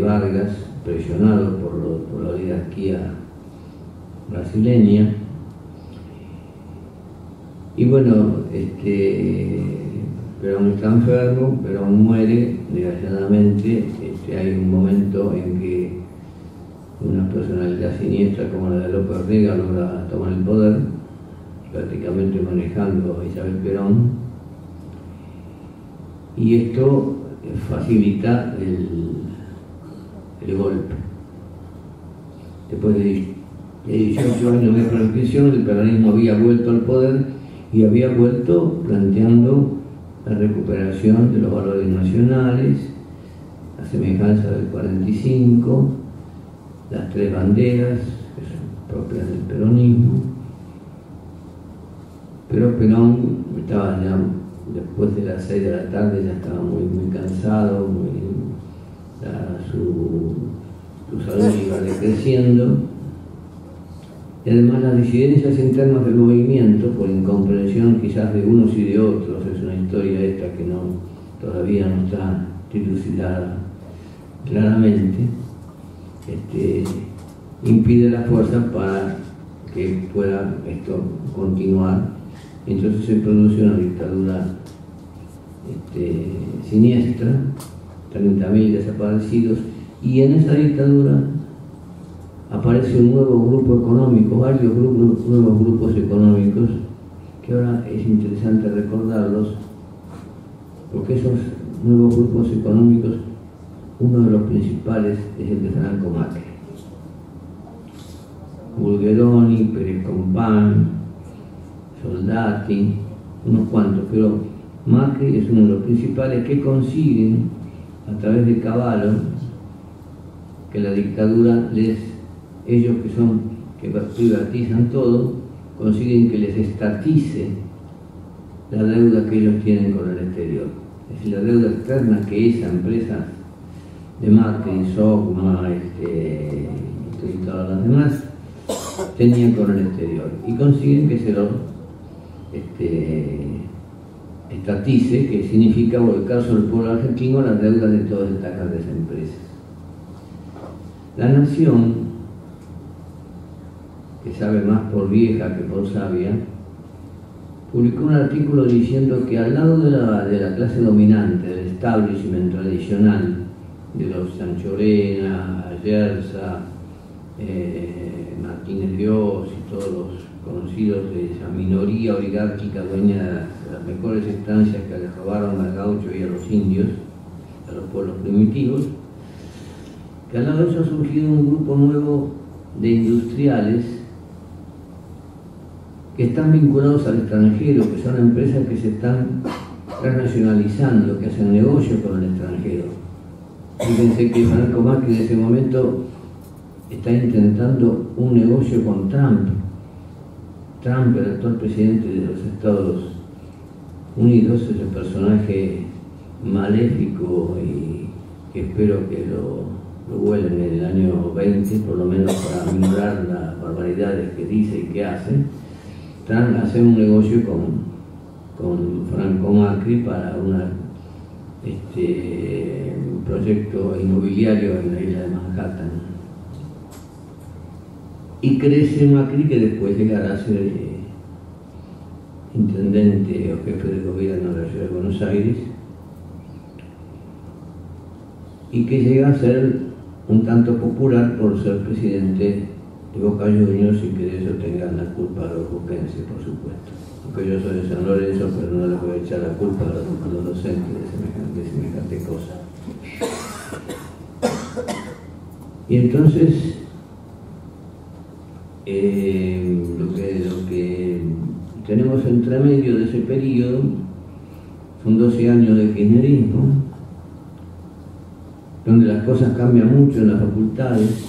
Vargas, presionado por la oligarquía brasileña. Y bueno, Perón está enfermo, Perón muere, desgraciadamente. Hay un momento en que una personalidad siniestra como la de López Rega logra tomar el poder, prácticamente manejando a Isabel Perón, y esto facilita el golpe. Después de 18 años de prescripción, el peronismo había vuelto al poder y había vuelto planteando la recuperación de los valores nacionales, la semejanza del 45, las tres banderas que son propias del peronismo. Pero Perón estaba ya, después de las 6 de la tarde, ya estaba muy cansado, su salud iba decreciendo. Y además las disidencias internas del movimiento, por incomprensión quizás de unos y de otros, es una historia esta que todavía no está dilucidada claramente, impide la fuerza para que pueda esto continuar. Entonces se produce una dictadura siniestra, 30.000 desaparecidos, y en esa dictadura aparece un nuevo grupo económico, varios nuevos grupos económicos, que ahora es interesante recordarlos, porque esos nuevos grupos económicos, uno de los principales es el de Franco Macri. Bulgeroni, Pérez Compán, Soldati, unos cuantos, pero Macri es uno de los principales que consiguen, a través de Cavallo, que la dictadura ellos que privatizan todo, consiguen que les estatice la deuda que ellos tienen con el exterior. Es decir, la deuda externa que esa empresa de Macri, Sogma, y todas las demás, tenían con el exterior. Y consiguen que se lo estatice, que significa volcar sobre el pueblo argentino las deudas de todas estas grandes empresas. La Nación, que sabe más por vieja que por sabia, publicó un artículo diciendo que al lado de la clase dominante, del establishment tradicional, de los Sanchorena, Ayerza, Martínez Dios y todos los conocidos de esa minoría oligárquica dueña de las mejores estancias que les robaron al gaucho y a los indios, a los pueblos primitivos, que al lado de eso ha surgido un grupo nuevo de industriales que están vinculados al extranjero, que son empresas que se están transnacionalizando, que hacen negocio con el extranjero. Fíjense que Franco Macri en ese momento está intentando un negocio con Trump. Trump, el actual presidente de los Estados Unidos, es el personaje maléfico y que espero que lo huelen en el año 20, por lo menos para minorar las barbaridades que dice y que hace. Trump hace un negocio con Franco Macri para un proyecto inmobiliario en la isla de Manhattan. Y crece Macri, que después llegará a ser intendente o jefe de gobierno de la ciudad de Buenos Aires, y que llega a ser un tanto popular por ser presidente de Boca Juniors, y que de eso tengan la culpa los boquenses, por supuesto. Aunque yo soy de San Lorenzo, pero no les voy a echar la culpa a los docentes de semejante cosa. Y entonces, lo que tenemos entre medio de ese periodo son 12 años de kirchnerismo, donde las cosas cambian mucho en las facultades,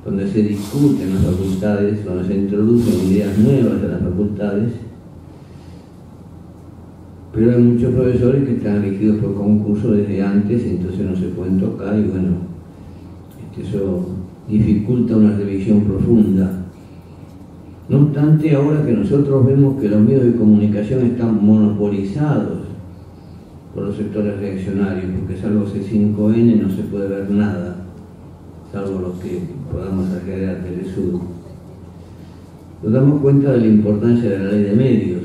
donde se discuten las facultades, donde se introducen ideas nuevas en las facultades, pero hay muchos profesores que están elegidos por concurso desde antes, entonces no se pueden tocar, y bueno, eso dificulta una revisión profunda. No obstante, ahora que nosotros vemos que los medios de comunicación están monopolizados por los sectores reaccionarios, porque salvo C5N no se puede ver nada, salvo los que podamos acceder a Telesur, nos damos cuenta de la importancia de la ley de medios,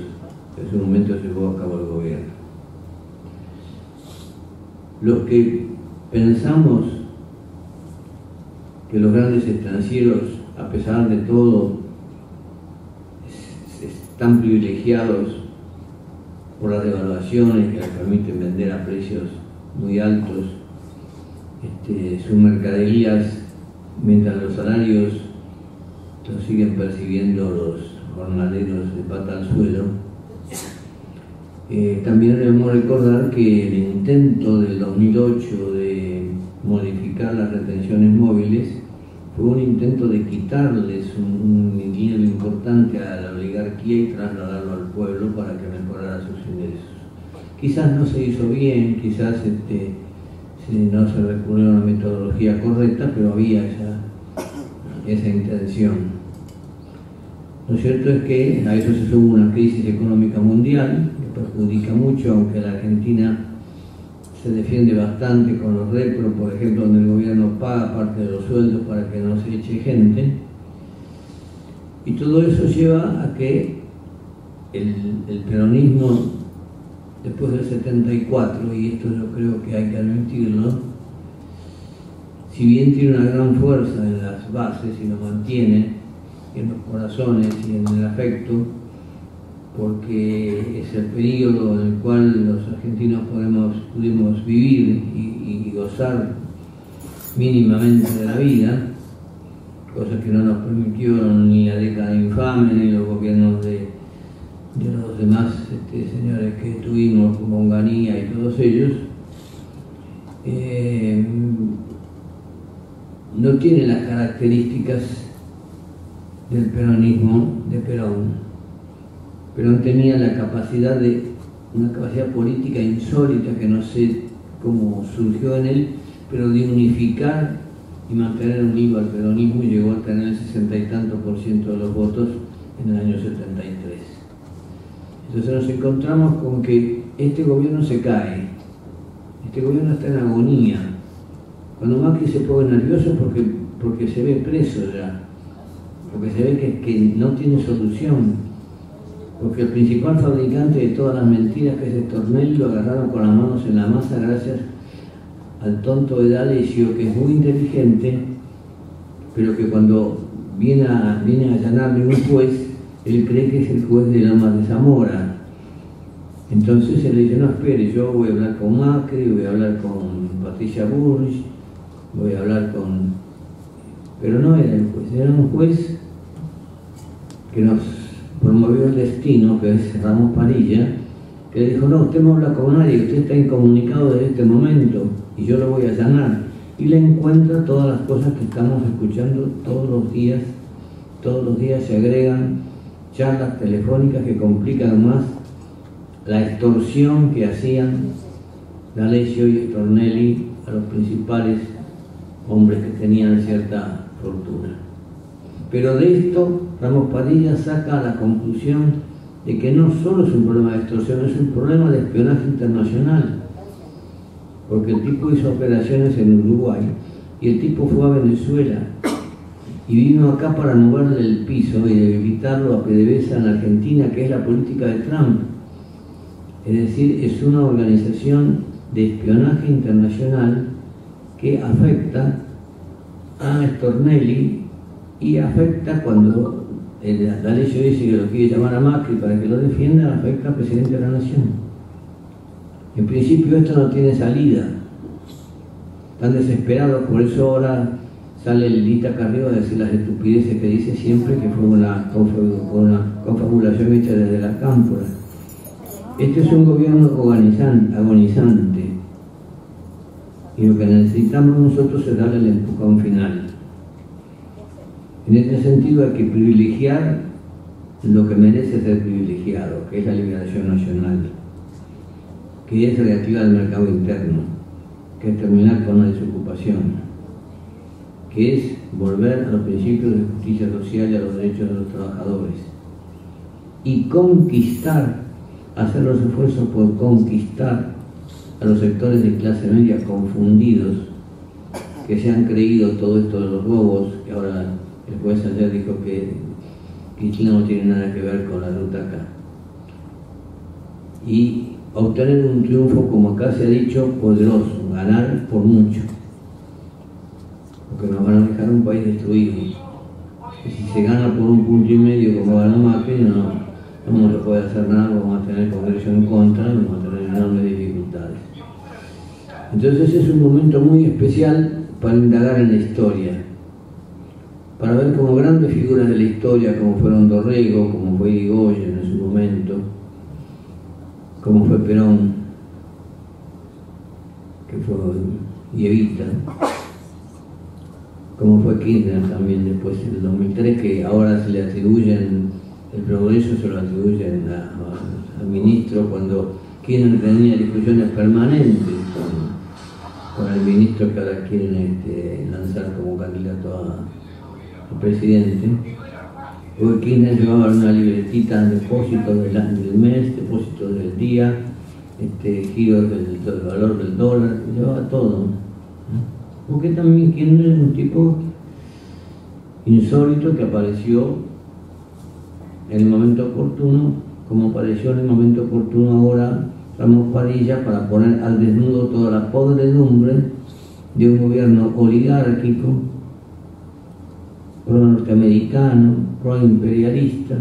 que en su momento llevó a cabo el gobierno. Los que pensamos que los grandes estancieros, a pesar de todo, están privilegiados por las devaluaciones que les permiten vender a precios muy altos sus mercaderías, mientras los salarios los siguen percibiendo los jornaleros de pata al suelo. También debemos recordar que el intento del 2008 de modificar las retenciones móviles fue un intento de quitarles un dinero importante a la oligarquía y trasladarlo al pueblo para que mejorara sus ingresos. Quizás no se hizo bien, quizás no se recurrió a una metodología correcta, pero había esa intención. Lo cierto es que a eso se suma una crisis económica mundial que perjudica mucho, aunque la Argentina se defiende bastante con los repros, por ejemplo, donde el gobierno paga parte de los sueldos para que no se eche gente. Y todo eso lleva a que el peronismo después del 74, y esto yo creo que hay que admitirlo, si bien tiene una gran fuerza en las bases y lo mantiene en los corazones y en el afecto, porque es el periodo en el cual los argentinos pudimos vivir y gozar mínimamente de la vida, cosas que no nos permitieron ni la década infame ni los gobiernos de los demás señores que tuvimos, como Onganía y todos ellos. No tiene las características del peronismo de Perón. Perón tenía una capacidad política insólita, que no sé cómo surgió en él, pero de unificar y mantener unido al peronismo, y llegó a tener el 60 y tanto % de los votos en el año 73. Entonces nos encontramos con que este gobierno se cae, este gobierno está en agonía. Cuando Macri se pone nervioso porque se ve preso ya, porque se ve que no tiene solución. Porque el principal fabricante de todas las mentiras, que es Stornelli, lo agarraron con las manos en la masa gracias al tonto de D'Alessio, que es muy inteligente, pero que cuando viene a allanarle un juez, él cree que es el juez de Lomas de Zamora. Entonces él le dice: no, espere, yo voy a hablar con Macri, voy a hablar con Patricia Bullrich, voy a hablar con... Pero no era el juez, era un juez que nos promovió el destino, que es Ramos Parilla, que le dijo: no, usted no habla con nadie, usted está incomunicado desde este momento y yo lo voy a allanar. Y le encuentra todas las cosas que estamos escuchando todos los días se agregan charlas telefónicas que complican más la extorsión que hacían D'Alessio y Stornelli a los principales hombres que tenían cierta fortuna. Pero de esto Ramos Padilla saca la conclusión de que no solo es un problema de extorsión, es un problema de espionaje internacional, porque el tipo hizo operaciones en Uruguay y el tipo fue a Venezuela y vino acá para moverle el piso y debilitarlo a PDVSA en Argentina, que es la política de Trump. Es decir, es una organización de espionaje internacional que afecta a Stornelli y afecta, cuando D'Alessio dice que lo quiere llamar a Macri para que lo defienda, afecta al presidente de la Nación. En principio esto no tiene salida. Están desesperados, por eso ahora sale Lilita Carrió a decir las estupideces que dice siempre, que fue una confabulación hecha desde la cámpora. Este es un gobierno agonizante, y lo que necesitamos nosotros es darle el empujón final. En este sentido hay que privilegiar lo que merece ser privilegiado, que es la liberación nacional, que es relativa al mercado interno, que es terminar con la desocupación, que es volver a los principios de justicia social y a los derechos de los trabajadores, y conquistar, hacer los esfuerzos por conquistar a los sectores de clase media confundidos, que se han creído todo esto de los robos, que ahora el juez ayer dijo que China no tiene nada que ver con la ruta acá, y obtener un triunfo, como acá se ha dicho, poderoso, ganar por mucho, porque nos van a dejar un país destruido. Y si se gana por 1,5 puntos como ganó Macri, no se puede hacer nada, vamos a tener el Congreso en contra, vamos a tener enormes dificultades. Entonces es un momento muy especial para indagar en la historia, para ver como grandes figuras de la historia, como fueron Dorrego, como fue Irigoyen en su momento, como fue Perón, que fue Evita, como fue Kirchner también después en el 2003, que ahora se le atribuyen, el progreso se lo atribuyen al ministro, cuando Kirchner tenía discusiones permanentes con el ministro que ahora quieren lanzar como candidato a presidente. Porque Kirchner llevaba una libretita de depósitos del mes, depósitos del día, giros del valor del dólar, llevaba todo. Porque también Kirchner es un tipo insólito que apareció en el momento oportuno, como apareció en el momento oportuno ahora Ramos Padilla para poner al desnudo toda la podredumbre de un gobierno oligárquico, pro-norteamericano, pro-imperialista,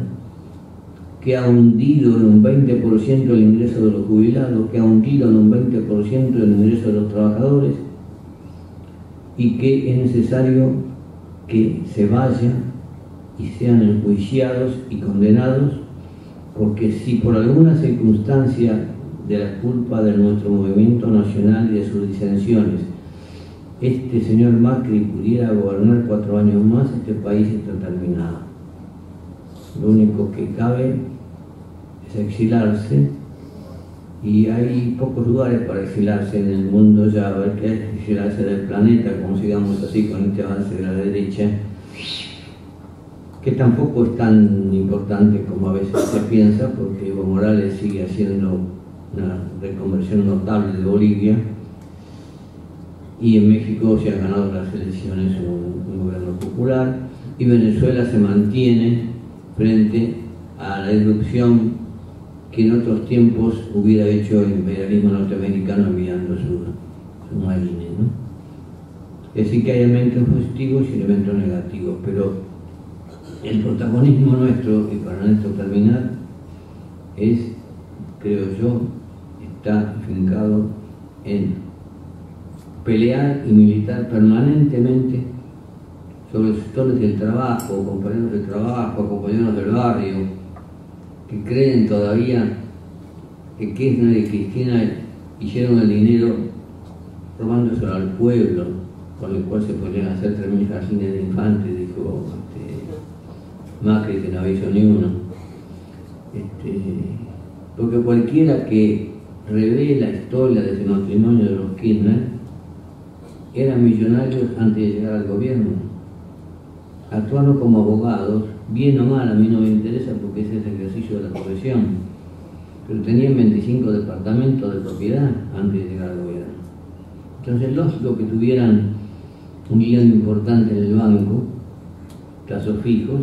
que ha hundido en un 20% el ingreso de los jubilados, que ha hundido en un 20% el ingreso de los trabajadores, y que es necesario que se vaya y sean enjuiciados y condenados, porque si por alguna circunstancia de la culpa de nuestro movimiento nacional y de sus disensiones este señor Macri pudiera gobernar 4 años más, este país está terminado. Lo único que cabe es exilarse, y hay pocos lugares para exilarse en el mundo ya, a ver qué es exilarse del planeta, como sigamos así con este avance de la derecha, que tampoco es tan importante como a veces se piensa, porque Evo Morales sigue haciendo una reconversión notable de Bolivia, y en México se han ganado las elecciones un gobierno popular, y Venezuela se mantiene frente a la irrupción que en otros tiempos hubiera hecho el imperialismo norteamericano enviando sus marines, ¿no? Es decir, que hay elementos positivos y elementos negativos, pero el protagonismo nuestro, y para esto terminar, es, creo yo, está afincado en pelear y militar permanentemente sobre los sectores del trabajo, compañeros del trabajo, compañeros del barrio, que creen todavía que Kirchner y Cristina hicieron el dinero robándoselo al pueblo, con el cual se podrían hacer 3.000 jardines de infantes, dijo Macri, que no hizo ni uno. Porque cualquiera que revé la historia de ese matrimonio de los Kirchner eran millonarios antes de llegar al gobierno. Actuaron como abogados, bien o mal, a mí no me interesa porque ese es el ejercicio de la profesión, pero tenían 25 departamentos de propiedad antes de llegar al gobierno. Entonces, lógico que tuvieran un guión importante en el banco, plazos fijos,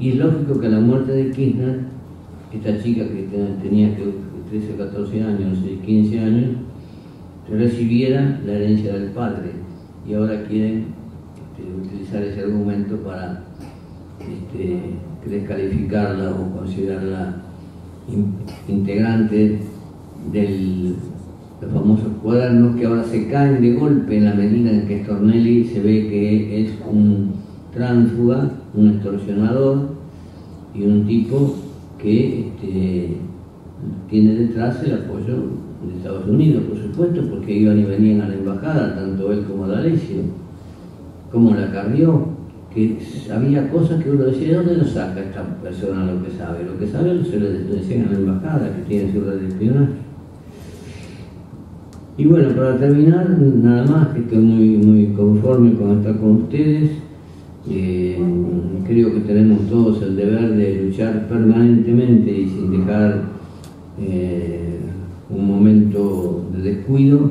y es lógico que a la muerte de Kirchner, esta chica que tenía 13 o 14 años, 15 años, recibiera la herencia del padre, y ahora quieren utilizar ese argumento para descalificarla o considerarla integrante de los famosos cuadernos, que ahora se caen de golpe en la medida en que Stornelli se ve que es un tránsfuga, un extorsionador y un tipo que tiene detrás el apoyo de Estados Unidos, por supuesto, porque iban y venían a la embajada, tanto él como D'Alessio, como la Carrió, que había cosas que uno decía, ¿de dónde lo saca esta persona lo que sabe? Lo que sabe se lo decían a la embajada, que tiene su red de espionaje. Y bueno, para terminar, nada más, que estoy muy conforme con estar con ustedes. Creo que tenemos todos el deber de luchar permanentemente y sin dejar un momento de descuido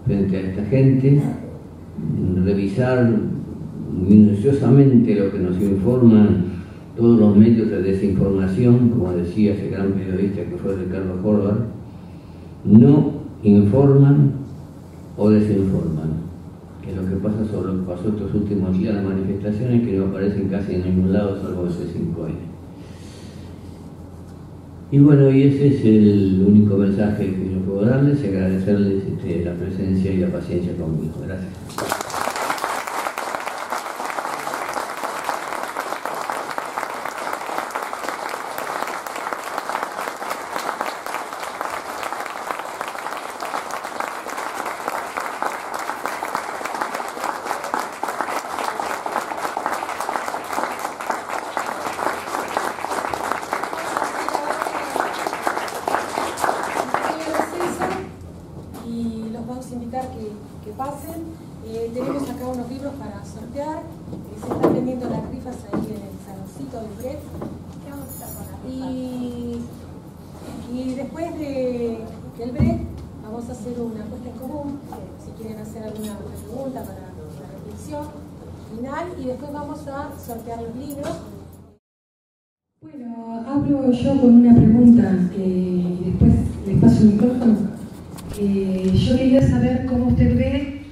frente a esta gente, revisar minuciosamente lo que nos informan todos los medios de desinformación, como decía ese gran periodista que fue Ricardo Horvath. No informan o desinforman, que es lo que pasa sobre lo que pasó estos últimos días, las manifestaciones que no aparecen casi en ningún lado salvo ese 5N. Y bueno, y ese es el único mensaje que yo puedo darles, y agradecerles la presencia y la paciencia conmigo. Gracias. Tenemos acá unos libros para sortear, se están vendiendo las rifas ahí en el saloncito del BREF. Y después del BREF vamos a hacer una apuesta en común, si quieren hacer alguna pregunta para la reflexión final, y después vamos a sortear los libros. Bueno, hablo yo con una pregunta y después les paso el micrófono. micrófono. Yo quería saber cómo usted ve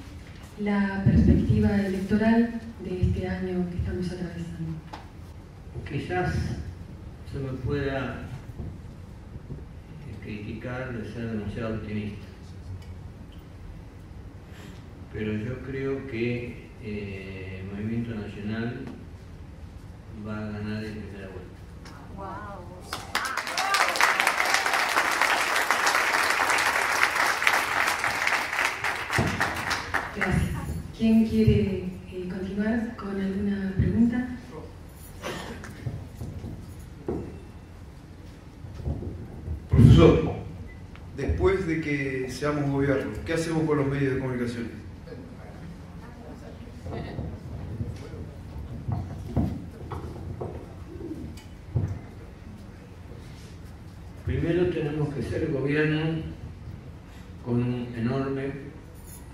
la perspectiva electoral de este año que estamos atravesando. Quizás se me pueda criticar de ser demasiado optimista, pero yo creo que el Movimiento Nacional va a ganar en primera vuelta. Wow. Gracias. ¿Quién quiere continuar con alguna pregunta? Profesor, después de que seamos gobierno, ¿qué hacemos con los medios de comunicación? Primero tenemos que ser gobierno con un enorme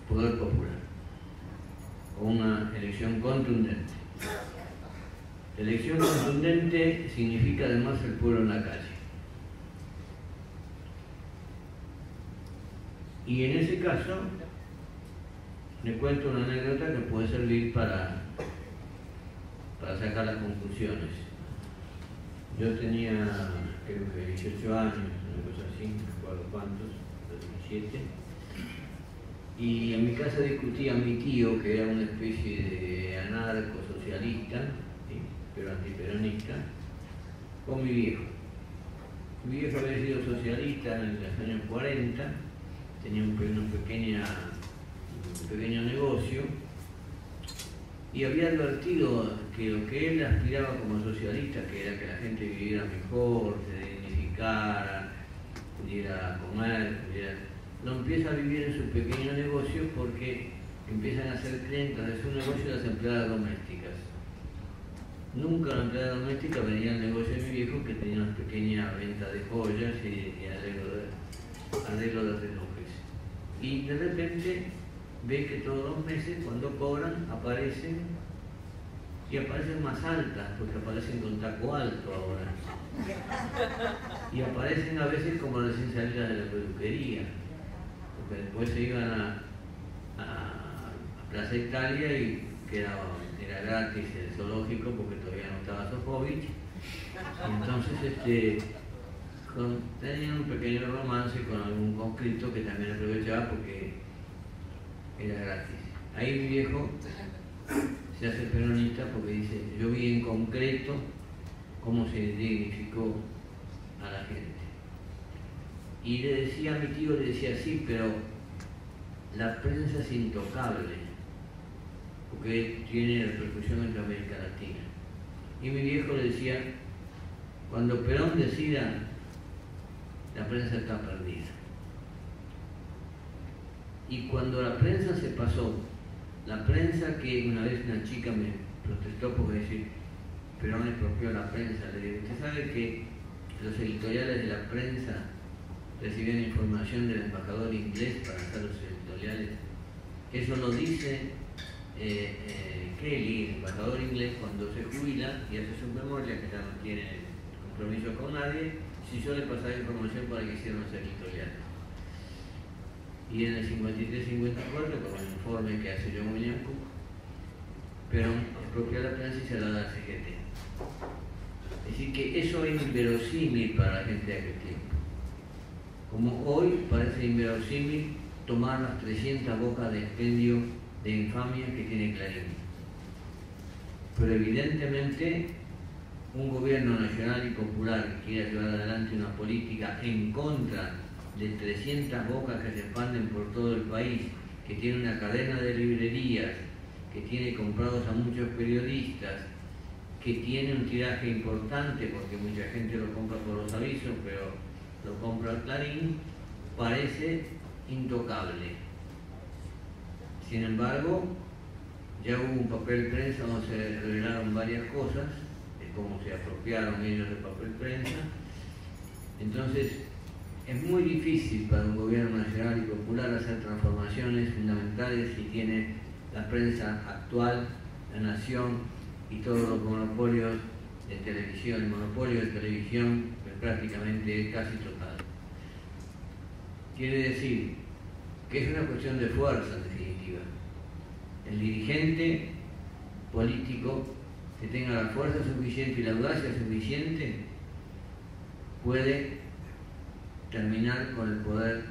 poder popular, con una elección contundente. Elección contundente significa además el pueblo en la calle. Y en ese caso, le cuento una anécdota que puede servir para sacar las conclusiones. Yo tenía, creo que 18 años, una cosa así, no recuerdo cuántos, 17. Y en mi casa discutía mi tío, que era una especie de anarco-socialista, ¿sí?, pero antiperonista, con mi viejo. Mi viejo había sido socialista en los años 40, tenía un pequeño negocio y había advertido que lo que él aspiraba como socialista, que era que la gente viviera mejor, se dignificara, pudiera comer, lo empieza a vivir en su pequeño negocio porque empiezan a ser clientes de su negocio las empleadas domésticas. Nunca la empleada doméstica venía al negocio de mi viejo, que tenía una pequeña venta de joyas y arreglo de relojes. Y de repente ve que todos los meses, cuando cobran, aparecen, y aparecen más altas, porque aparecen con taco alto ahora. Y aparecen a veces como recién salidas de la peluquería, porque después se iban a Plaza Italia y era gratis el zoológico porque todavía no estaba Sofovich. Y entonces tenían un pequeño romance con algún conscripto que también aprovechaba porque era gratis. Ahí mi viejo se hace peronista porque dice: yo vi en concreto cómo se dignificó a la gente. Y le decía a mi tío, le decía: sí, pero la prensa es intocable porque tiene repercusión en toda América Latina. Y mi viejo le decía: cuando Perón decida, la prensa está perdida. Y cuando la prensa se pasó, la prensa, que una vez una chica me protestó porque decir Perón expropió la prensa, le digo: ¿usted sabe que los editoriales de la prensa recibían información del embajador inglés para hacer los editoriales? Eso lo dice Kelly, el embajador inglés, cuando se jubila y hace su memoria, que ya no tiene compromiso con nadie, si yo le pasaba información para que hicieran los editoriales. Y en el 53-54, con el informe que hace John William Cook, Perón expropió la prensa y se la da al CGT. Es decir, que eso es inverosímil para la gente de aquel tiempo. Como hoy parece inverosímil tomar las 300 bocas de expendio de infamia que tiene Clarín. Pero evidentemente un gobierno nacional y popular que quiera llevar adelante una política en contra de 300 bocas que se expanden por todo el país, que tiene una cadena de librerías, que tiene comprados a muchos periodistas, que tiene un tiraje importante porque mucha gente lo compra por los avisos, pero lo compra el Clarín, parece intocable. Sin embargo, ya hubo un papel prensa donde se revelaron varias cosas, de cómo se apropiaron ellos del papel prensa. Entonces, es muy difícil para un gobierno nacional y popular hacer transformaciones fundamentales si tiene la prensa actual, La Nación y todos los monopolios de televisión. El monopolio de televisión es prácticamente casi total. Quiere decir que es una cuestión de fuerza, en definitiva. El dirigente político que tenga la fuerza suficiente y la audacia suficiente puede terminar con el poder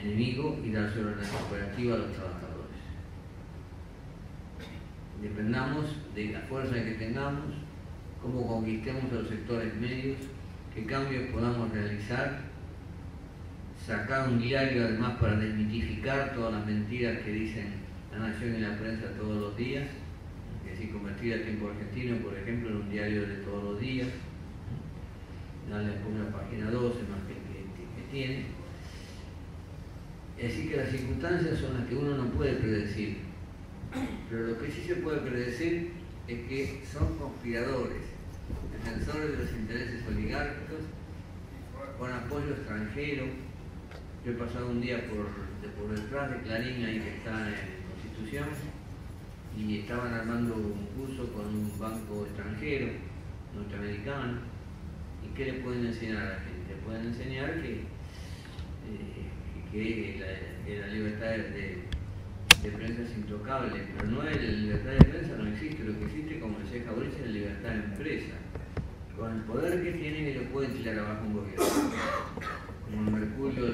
enemigo y dárselo en la cooperativa a los trabajadores. Dependamos de la fuerza que tengamos, cómo conquistemos a los sectores medios, qué cambios podamos realizar, sacar un diario además para desmitificar todas las mentiras que dicen La Nación y la prensa todos los días, es decir, convertir a Tiempo Argentino, por ejemplo, en un diario de todos los días, darle una página 12 más que tiene. Es decir, que las circunstancias son las que uno no puede predecir, pero lo que sí se puede predecir es que son conspiradores, defensores de los intereses oligárquicos, con apoyo extranjero. Yo he pasado un día por detrás de Clarín, ahí que está en Constitución, y estaban armando un curso con un banco extranjero, norteamericano. ¿Y qué le pueden enseñar a la gente? Le pueden enseñar que la libertad de prensa es intocable, pero no es la libertad de prensa, no existe. Lo que existe, como decía Jaurich, es la libertad de empresa. Con el poder que tienen, ellos pueden tirar abajo un gobierno. Como el Mercurio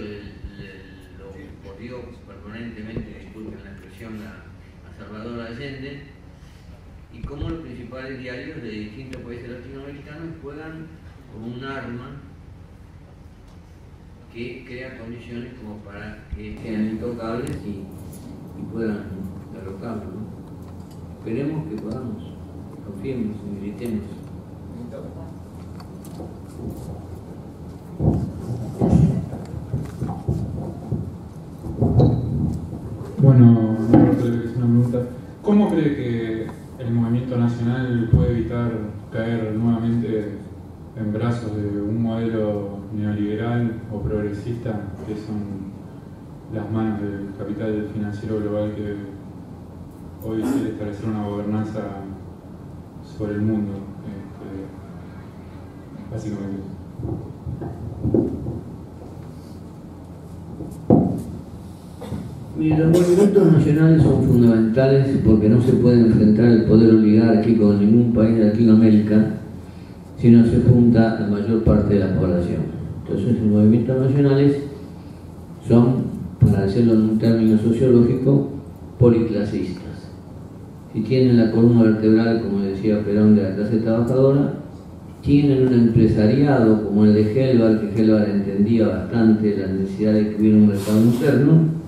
lo odió permanentemente, disculpen la expresión, a Salvador Allende, y como los principales diarios de distintos países latinoamericanos juegan como un arma que crea condiciones como para que sean intocables y puedan derrocarlo, ¿no? Esperemos que podamos, confiemos y gritemos. Bueno, Roberto, le hice una pregunta. ¿Cómo cree que el movimiento nacional puede evitar caer nuevamente en brazos de un modelo neoliberal o progresista que son las manos del capital financiero global que hoy quiere establecer una gobernanza sobre el mundo? Básicamente. Los movimientos nacionales son fundamentales porque no se puede enfrentar el poder oligárquico en ningún país de Latinoamérica si no se junta la mayor parte de la población. Entonces los movimientos nacionales son, para decirlo en un término sociológico, policlasistas. Si tienen la columna vertebral, como decía Perón, de la clase trabajadora, tienen un empresariado como el de Helvar, que Helvar entendía bastante la necesidad de que hubiera un mercado interno,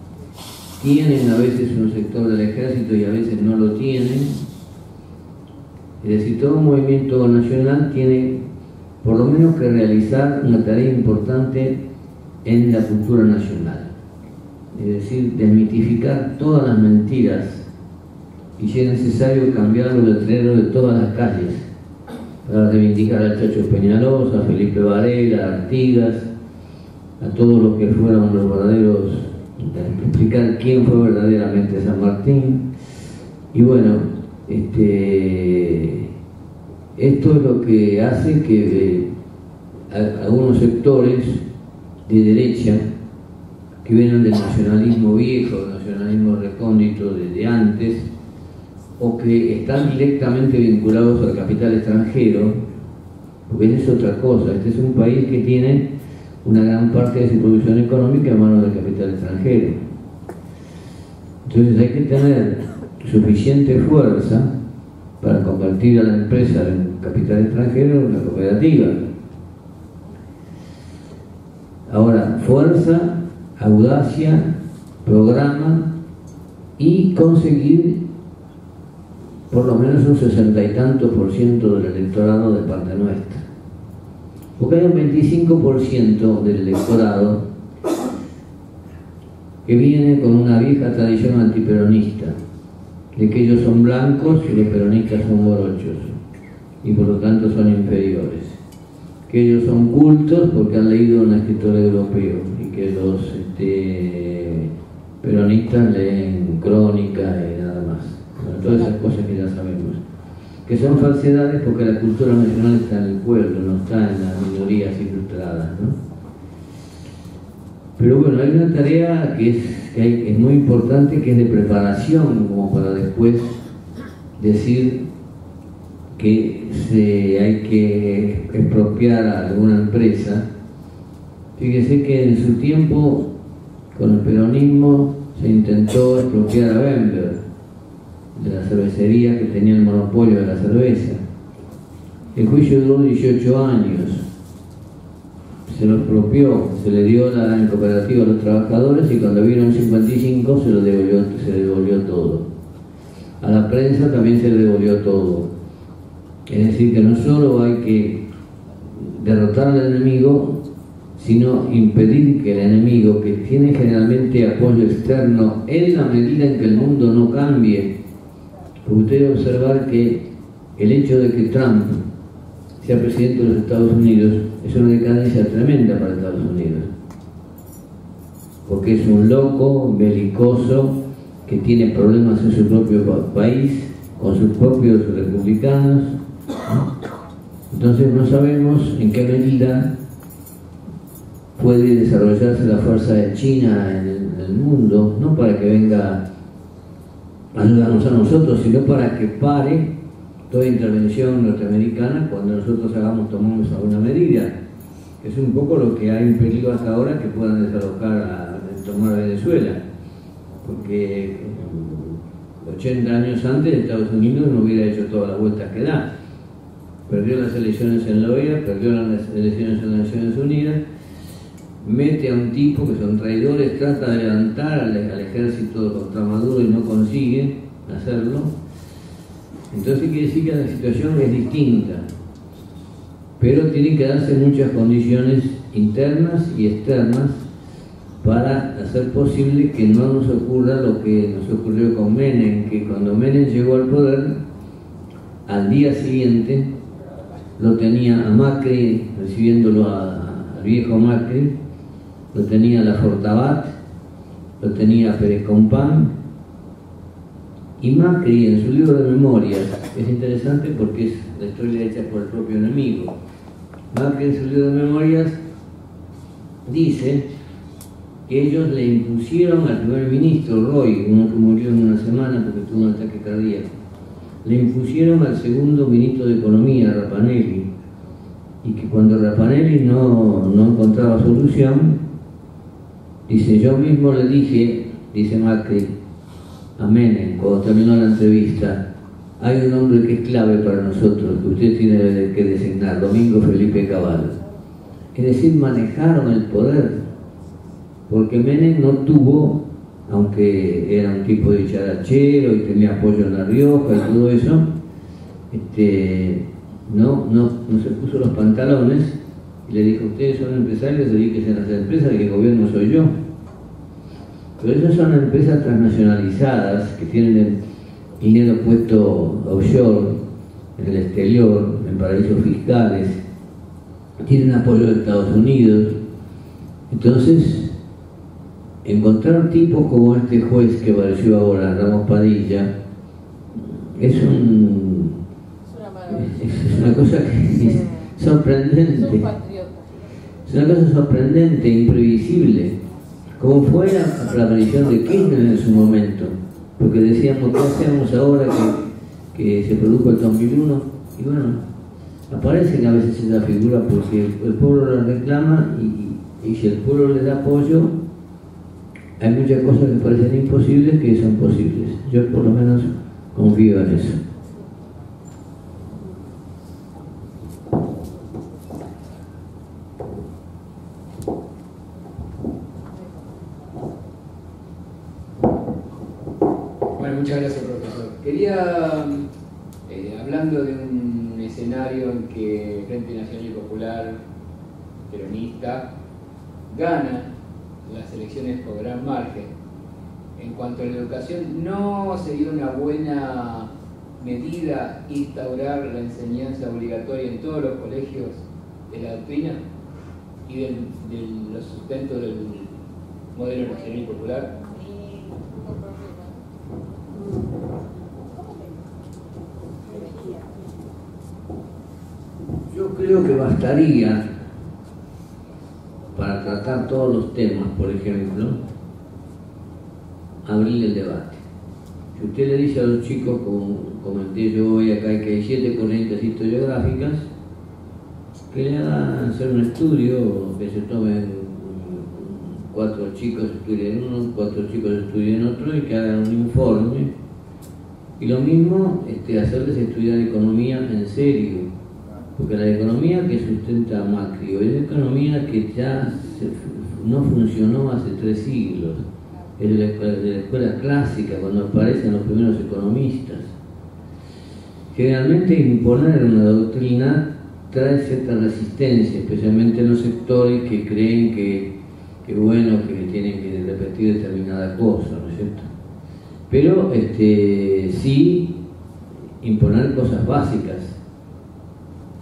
tienen a veces un sector del ejército y a veces no lo tienen. Es decir, todo movimiento nacional tiene por lo menos que realizar una tarea importante en la cultura nacional. Es decir, desmitificar todas las mentiras y si es necesario cambiar los letreros de todas las calles para reivindicar al Chacho Peñalosa, a Felipe Varela, a Artigas, a todos los que fueron los verdaderos, explicar quién fue verdaderamente San Martín. Y bueno, esto es lo que hace que algunos sectores de derecha que vienen del nacionalismo viejo, del nacionalismo recóndito desde antes, o que están directamente vinculados al capital extranjero, porque esa es otra cosa. Este es un país que tiene una gran parte de su producción económica en manos del capital extranjero. Entonces hay que tener suficiente fuerza para convertir a la empresa en capital extranjero en una cooperativa. Ahora, fuerza, audacia, programa y conseguir por lo menos un 60 y tantos % del electorado de parte nuestra. Porque hay un 25% del electorado que viene con una vieja tradición antiperonista, de que ellos son blancos y los peronistas son morochos, y por lo tanto son inferiores. Que ellos son cultos porque han leído un escritor europeo, y que los peronistas leen crónica y nada más. Bueno, todas esas cosas que ya sabemos. Que son falsedades porque la cultura nacional está en el pueblo, no está en las minorías ilustradas, ¿no? Pero bueno, hay una tarea que es muy importante, que es de preparación, como para después decir que hay que expropiar a alguna empresa. Fíjese que en su tiempo, con el peronismo, se intentó expropiar a Bember, de la cervecería que tenía el monopolio de la cerveza. El juicio duró 18 años. Se lo expropió, se le dio en cooperativa a los trabajadores y cuando vieron 55 se le devolvió todo. A la prensa también se le devolvió todo. Es decir, que no solo hay que derrotar al enemigo, sino impedir que el enemigo, que tiene generalmente apoyo externo, en la medida en que el mundo no cambie. Porque usted debe observar que el hecho de que Trump sea presidente de los Estados Unidos es una decadencia tremenda para Estados Unidos, porque es un loco belicoso que tiene problemas en su propio país, con sus propios republicanos. Entonces no sabemos en qué medida puede desarrollarse la fuerza de China en el mundo, no para que venga a ayudarnos a nosotros, sino para que pare toda intervención norteamericana cuando nosotros tomamos alguna medida. Es un poco lo que ha impedido hasta ahora que puedan desalojar tomar Venezuela, porque 80 años antes Estados Unidos no hubiera hecho todas las vueltas que da. Perdió las elecciones en la OEA, perdió las elecciones en las Naciones Unidas, mete a un tipo que son traidores, trata de levantar al ejército contra Maduro y no consigue hacerlo. Entonces quiere decir que la situación es distinta, pero tienen que darse muchas condiciones internas y externas para hacer posible que no nos ocurra lo que nos ocurrió con Menem, que cuando Menem llegó al poder, al día siguiente lo tenía a Macri, recibiéndolo al viejo Macri, lo tenía a Lafortabat, lo tenía a Pérez Compán, y Macri en su libro de memorias, es interesante porque es la historia hecha por el propio enemigo. Macri en su libro de memorias dice que ellos le impusieron al primer ministro Roy, uno que murió en una semana porque tuvo un ataque cardíaco, le impusieron al segundo ministro de Economía, Rapanelli, y que cuando Rapanelli no encontraba solución, dice, yo mismo le dije, dice Macri, a Menem, cuando terminó la entrevista, hay un hombre que es clave para nosotros, que usted tiene que designar, Domingo Felipe Cavallo. Es decir, manejaron el poder, porque Menem no tuvo, aunque era un tipo dicharachero y tenía apoyo en La Rioja y todo eso, no se puso los pantalones y le dijo, ustedes son empresarios, dedíquense a las empresas, el que gobierno soy yo. Pero esas son empresas transnacionalizadas que tienen dinero puesto offshore, en el exterior, en paraísos fiscales, tienen apoyo de Estados Unidos. Entonces, encontrar tipos como este juez que apareció ahora, Ramos Padilla, es una cosa que es sorprendente. Es una cosa sorprendente, imprevisible. Como fue la aparición de Kirchner en su momento, porque decíamos, ¿qué hacemos ahora que se produjo el 2001? Y bueno, aparecen a veces esa figura porque el pueblo la reclama y si el pueblo le da apoyo, hay muchas cosas que parecen imposibles que son posibles. Yo por lo menos confío en eso. Muchas gracias, profesor. Quería, hablando de un escenario en que el Frente Nacional y Popular peronista gana las elecciones por gran margen, en cuanto a la educación, ¿no sería una buena medida instaurar la enseñanza obligatoria en todos los colegios de la doctrina y de los sustentos del modelo nacional y popular? Yo creo que bastaría para para tratar todos los temas, por ejemplo, abrir el debate. Si usted le dice a los chicos, como comenté yo hoy acá, que hay 7 corrientes historiográficas, que le hagan hacer un estudio, que se tomen 4 chicos estudien uno, 4 chicos estudien otro y que hagan un informe. Y lo mismo, hacerles estudiar economía en serio, porque la economía que sustenta a Macri es la economía que ya no funcionó hace 3 siglos. Es de la escuela clásica, cuando aparecen los primeros economistas. Generalmente imponer una doctrina trae cierta resistencia, especialmente en los sectores que creen que tienen que repetir determinada cosa, ¿no es cierto? Pero sí imponer cosas básicas.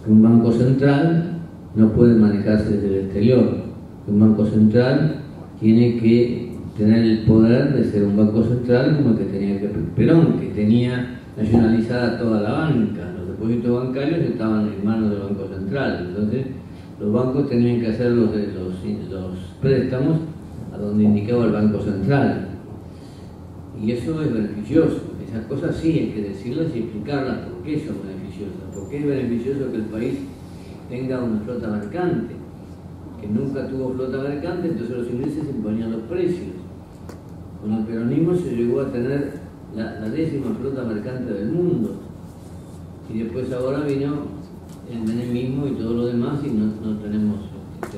Un banco central no puede manejarse desde el exterior. Un banco central tiene que tener el poder de ser un banco central como el que tenía Perón, que tenía nacionalizada toda la banca. Los depósitos bancarios estaban en manos del Banco Central. Entonces, los bancos tenían que hacer los préstamos a donde indicaba el Banco Central. Y eso es beneficioso. Esas cosas sí hay que decirlas y explicarlas por qué son beneficiosas. ¿Por qué es beneficioso que el país tenga una flota mercante? Que nunca tuvo flota mercante, entonces los ingleses imponían los precios. Con el peronismo se llegó a tener la 10ª flota mercante del mundo. Y después ahora vino el menemismo y todo lo demás y no tenemos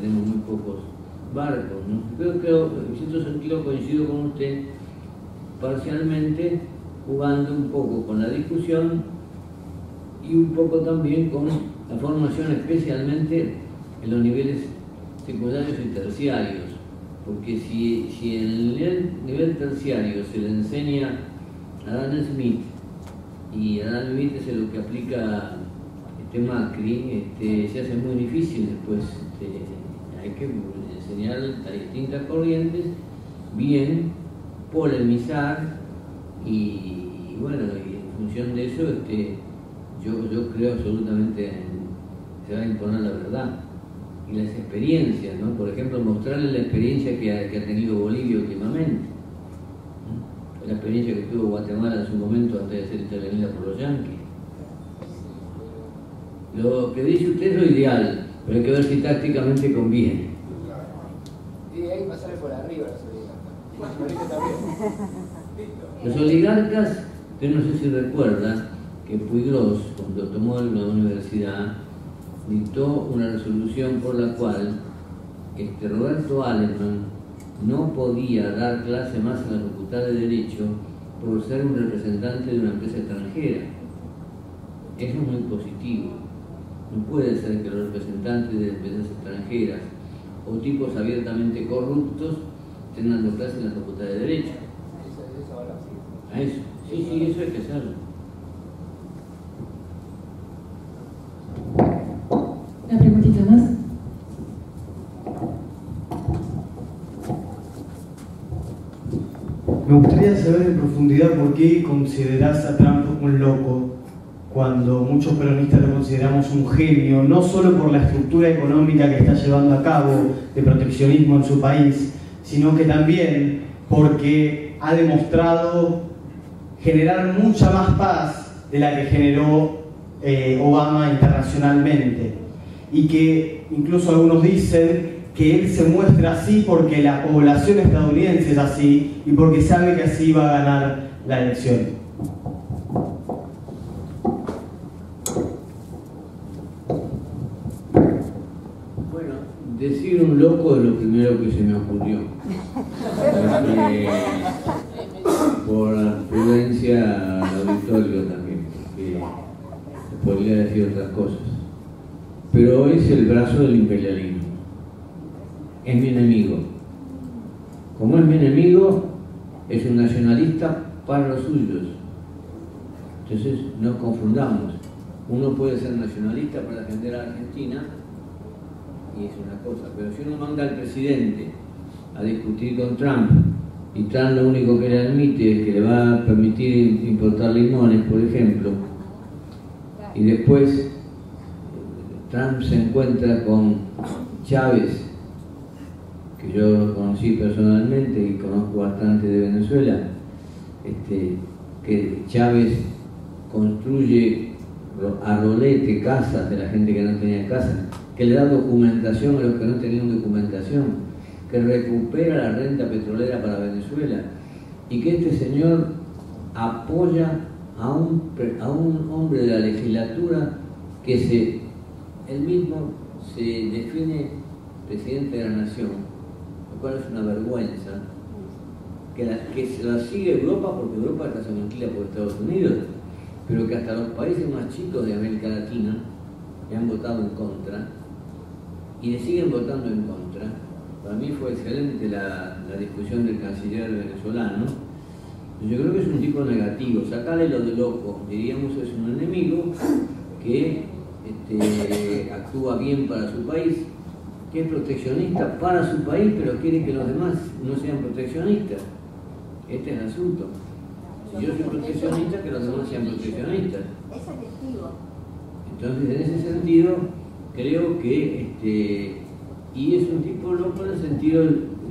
muy pocos barcos, ¿no? Pero en cierto sentido coincido con usted parcialmente, jugando un poco con la discusión y un poco también con la formación, especialmente en los niveles secundarios y terciarios, porque si en el nivel terciario se le enseña a Adam Smith, y Adam Smith es lo que aplica Macri, se hace muy difícil después. Hay que enseñar a distintas corrientes, bien, polemizar y bueno, y en función de eso yo creo absolutamente se va a imponer la verdad y las experiencias, ¿no? Por ejemplo, mostrarle la experiencia que ha tenido Bolivia últimamente, ¿no? La experiencia que tuvo Guatemala en su momento antes de ser intervenida por los yanquis. Lo que dice usted es lo ideal, pero hay que ver si tácticamente conviene. Y hay que pasarle por arriba los oligarcas. Los oligarcas, usted no sé si recuerda que Puigros, cuando tomó la universidad, dictó una resolución por la cual Roberto Aleman no podía dar clase más en la Facultad de Derecho por ser un representante de una empresa extranjera. Eso es muy positivo. No puede ser que los representantes de empresas extranjeras o tipos abiertamente corruptos tengan dando clase en la Facultad de Derecho. Eso ahora sí. A eso. Sí, eso hay que hacerlo. Una preguntita más. Me gustaría saber en profundidad por qué considerás a Trump un loco, cuando muchos peronistas lo consideramos un genio, no solo por la estructura económica que está llevando a cabo de proteccionismo en su país, sino que también porque ha demostrado generar mucha más paz de la que generó Obama internacionalmente, y que incluso algunos dicen que él se muestra así porque la población estadounidense es así y porque sabe que así va a ganar la elección. Bueno, decir un loco es lo primero que se me ocurrió. Por prudencia al auditorio también, porque se podría decir otras cosas. Pero es el brazo del imperialismo. Es mi enemigo. Como es mi enemigo, es un nacionalista para los suyos. Entonces, no confundamos. Uno puede ser nacionalista para defender a Argentina, y es una cosa, pero si uno manda al presidente a discutir con Trump, y Trump lo único que le admite es que le va a permitir importar limones, por ejemplo, y después Trump se encuentra con Chávez que yo lo conocí personalmente y conozco bastante de Venezuela, que Chávez construye a rolete casas de la gente que no tenía casa, que le da documentación a los que no tenían documentación, que recupera la renta petrolera para Venezuela, y que este señor apoya a un hombre de la legislatura que él mismo se define presidente de la nación, lo cual es una vergüenza, que se la sigue Europa, porque Europa está sometida por Estados Unidos, pero que hasta los países más chicos de América Latina le han votado en contra y le siguen votando en contra. Para mí fue excelente la discusión del canciller venezolano. Yo creo que es un tipo negativo, sacarle lo de loco, diríamos, es un enemigo que actúa bien para su país, que es proteccionista para su país, pero quiere que los demás no sean proteccionistas. Este es el asunto. Si yo soy proteccionista, que los demás sean proteccionistas. Es selectivo. Entonces, en ese sentido, creo que, y es un tipo loco en el sentido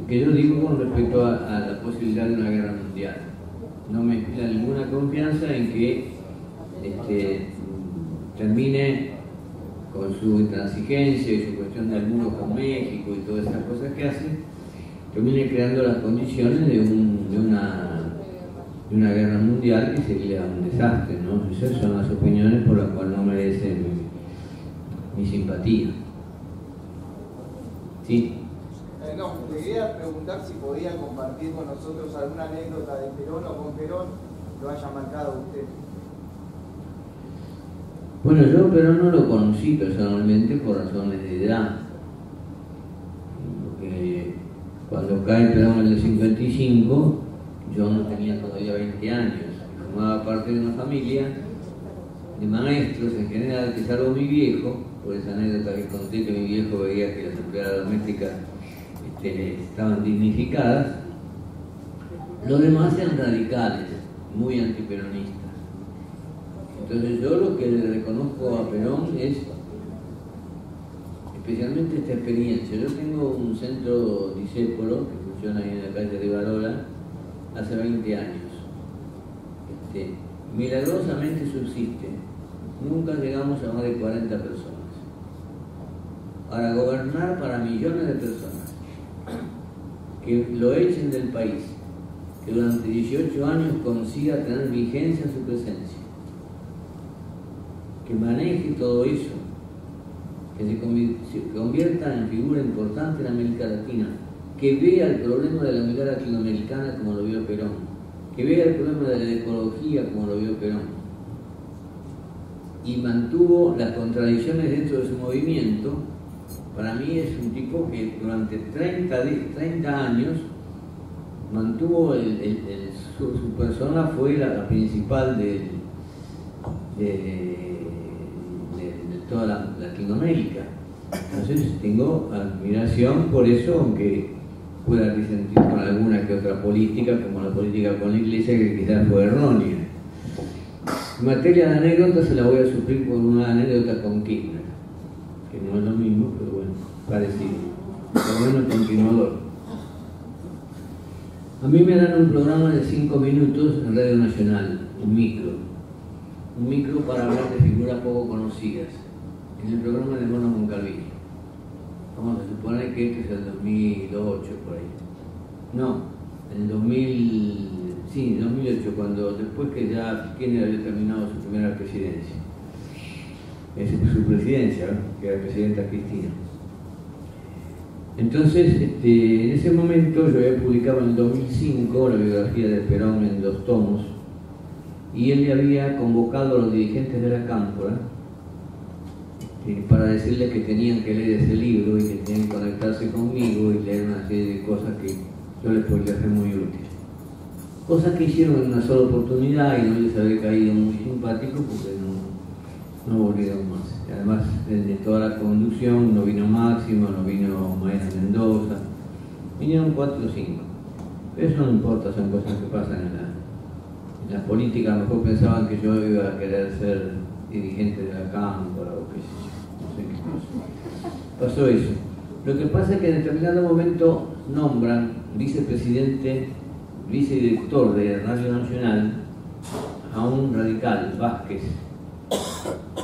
que yo digo con respecto a la posibilidad de una guerra mundial. No me inspira ninguna confianza en que termine con su intransigencia y su cuestión de algunos con México y todas esas cosas que hace, termine creando las condiciones de una guerra mundial que sería un desastre, ¿no? Esas son las opiniones por las cuales no merecen mi simpatía. Sí. No, te quería preguntar si podía compartir con nosotros alguna anécdota de Perón o con Perón que lo haya marcado a usted. Bueno, yo Perón no lo conocí personalmente por razones de edad. Porque cuando cae Perón en el 55, yo no tenía todavía 20 años. Formaba parte de una familia de maestros en general, que salvo mi viejo, por esa anécdota que conté, que mi viejo veía que las empleadas domésticas estaban dignificadas. Los demás eran radicales, muy antiperonistas. Entonces yo lo que le reconozco a Perón es especialmente esta experiencia. Yo tengo un centro discépolo que funciona ahí en la calle de Barola hace 20 años. Milagrosamente subsiste. Nunca llegamos a más de 40 personas. Para gobernar para millones de personas, que lo echen del país, que durante 18 años consiga tener vigencia su presencia, que maneje todo eso, que se convierta en figura importante en América Latina, que vea el problema de la unidad latinoamericana como lo vio Perón, que vea el problema de la ecología como lo vio Perón, y mantuvo las contradicciones dentro de su movimiento. Para mí es un tipo que durante 30 años mantuvo su persona fue la principal de toda Latinoamérica. Entonces tengo admiración por eso, aunque pueda disentir con alguna que otra política, como la política con la Iglesia, que quizás fue errónea. En materia de anécdotas se la voy a suplir con una anécdota con Kirchner, que no es lo mismo, pero bueno, parecido, por lo menos continuador. A mí me dan un programa de 5 minutos en Radio Nacional, un micro para hablar de figuras poco conocidas, en el programa de Mono Moncalvillo. Vamos a suponer que este es el 2008 por ahí. No, en el 2008, cuando después que ya Kirchner había terminado su primera presidencia. Su presidencia, ¿no? Que era presidenta Cristina. Entonces, en ese momento yo había publicado en el 2005 la biografía de Perón en 2 tomos, y él le había convocado a los dirigentes de la Cámpora para decirles que tenían que leer ese libro y que tenían que conectarse conmigo y leer una serie de cosas que yo les podría hacer muy útiles. Cosas que hicieron en una sola oportunidad y no les había caído muy simpático porque no volvieron más. Y además, de toda la conducción no vino Máximo, no vino Maera Mendoza, vinieron 4 o 5. Pero eso no importa, son cosas que pasan en la política. A lo mejor pensaban que yo iba a querer ser dirigente de la Cámpora o qué sé yo, no sé qué cosa. Pasó eso. Lo que pasa es que en determinado momento nombran vicepresidente, vicedirector de Radio Nacional a un radical, Vázquez,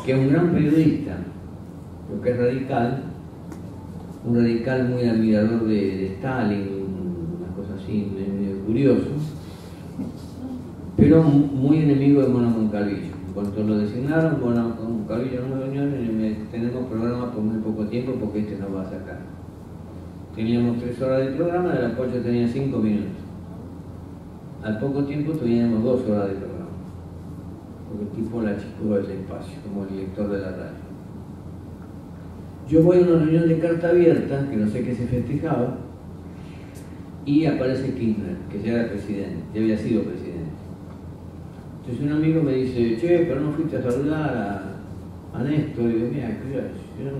que es un gran periodista, lo que es radical, un radical muy admirador de Stalin, una cosa así, medio curioso, pero muy enemigo de Mona Moncalvillo. En cuanto lo designaron, Mona Moncalvillo no me venía, tenemos programa por muy poco tiempo porque este no va a sacar. Teníamos 3 horas de programa, de las cuales yo tenía 5 minutos. Al poco tiempo teníamos 2 horas de programa, porque el tipo la achicó del espacio, como el director de la radio. Yo voy a una reunión de carta abierta, que no sé qué se festejaba, y aparece Kirchner, que ya era presidente, ya había sido presidente. Entonces un amigo me dice, che, pero no fuiste a saludar a Néstor. Y digo, mira, yo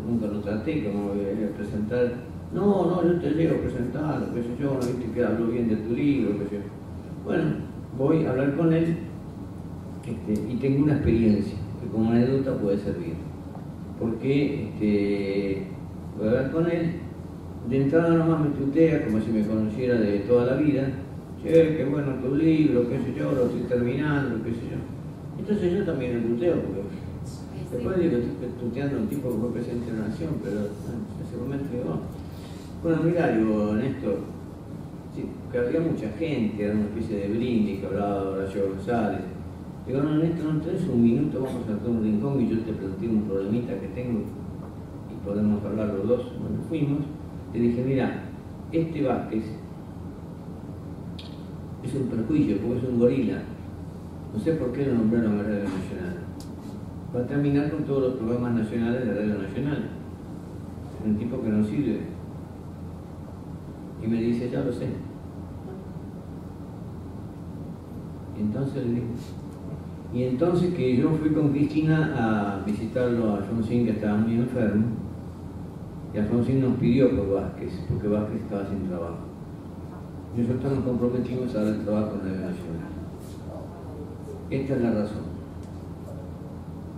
nunca lo traté como presentar. No, yo te llego a presentar, qué sé yo, no viste que hablo bien de tu libro, qué sé yo. Bueno, voy a hablar con él y tengo una experiencia que como anécdota puede servir. Porque voy a hablar con él, de entrada nomás me tutea como si me conociera de toda la vida. Che, qué bueno tu libro, qué sé yo, lo estoy terminando, qué sé yo. Entonces yo también lo tuteo, porque después digo, estoy tuteando a un tipo que fue presidente de la nación, pero ese momento digo, bueno, mira, digo, Néstor, sí, que había mucha gente, era una especie de brindis que hablaba de Horacio González. Digo, no, Néstor, no tenés un minuto, vamos a hacer un rincón y yo te planteo un problemita que tengo y podemos hablar los dos. Bueno, fuimos, le dije, mira, este Vázquez es un perjuicio porque es un gorila. No sé por qué lo nombraron a Radio Nacional. Va a terminar con todos los programas nacionales de Radio Nacional. Es un tipo que no sirve. Y me dice, ya lo sé. Y entonces que yo fui con Cristina a visitarlo a Alfonsín, que estaba muy enfermo, y Alfonsín nos pidió por Vázquez, porque Vázquez estaba sin trabajo. Y nosotros nos comprometimos a dar el trabajo en Radio Nacional. Esta es la razón.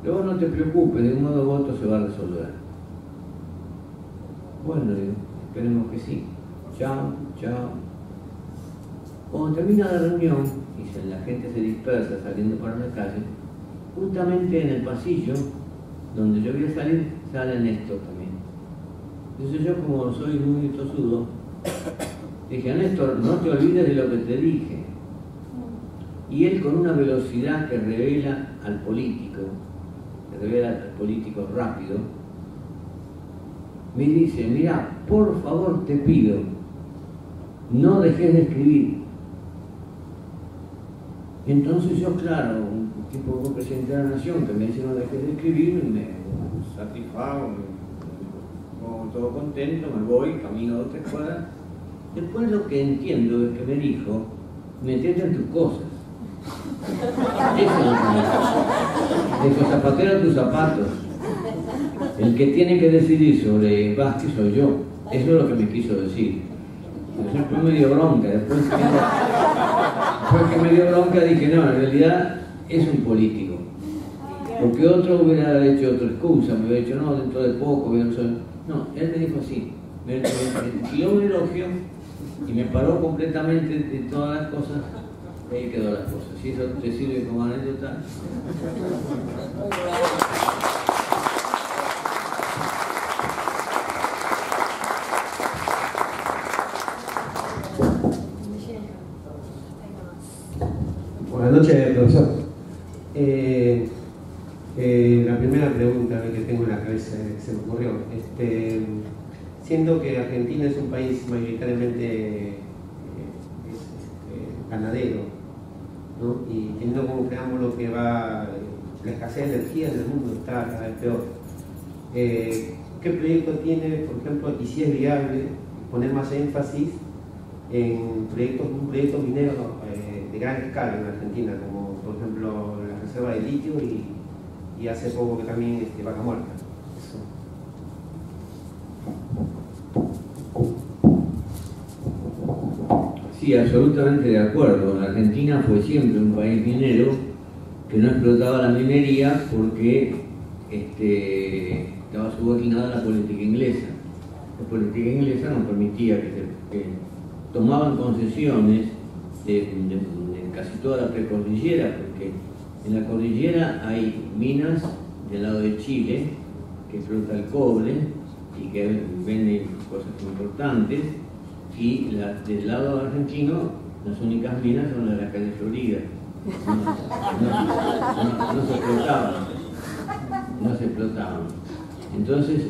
Luego no te preocupes, de un modo u otro se va a resolver. Bueno, digo, esperemos que sí. Chao. Cuando termina la reunión y la gente se dispersa saliendo para la calle, justamente en el pasillo donde yo voy a salir, sale Néstor también. Entonces yo, como soy muy tosudo, dije, Néstor, no te olvides de lo que te dije. Y él, con una velocidad que revela al político rápido, me dice, mira, por favor te pido, no dejes de escribir. Y entonces yo, claro, un tipo como presidente de la nación que me dice no dejes de escribir, me satisfago, me pongo todo contento, me voy, camino 2 o 3 cuadras. Después lo que entiendo es que me dijo, metete en tus cosas. Eso es lo que me dijo. Dijo, zapatero a tus zapatos. El que tiene que decidir sobre Vázquez soy yo. Eso es lo que me quiso decir. Después me dio bronca, después que me dio bronca dije, no, en realidad es un político. Porque otro hubiera hecho otra excusa, me hubiera dicho, no, dentro de poco, no, él me dijo así, me tiró un elogio y me paró completamente de todas las cosas, y ahí quedó las cosas. Si eso te sirve como anécdota. Buenas noches, profesor. La primera pregunta que tengo en la cabeza se me ocurrió. Siendo que Argentina es un país mayoritariamente ganadero, ¿no? Y teniendo como preámbulo que la escasez de energía en el mundo está cada vez peor. ¿Qué proyecto tiene, por ejemplo, y si es viable, poner más énfasis en un proyecto minero de gran escala en Argentina, como por ejemplo la reserva de litio y hace poco que también Vaca Muerta? Sí, absolutamente de acuerdo. Argentina fue siempre un país minero que no explotaba la minería porque estaba subordinada a la política inglesa. la política inglesa no permitía que tomaban concesiones de casi toda la precordillera, porque en la cordillera hay minas del lado de Chile que explota el cobre y que venden cosas importantes, y del lado argentino las únicas minas son las de la calle Florida. No se explotaban. Entonces,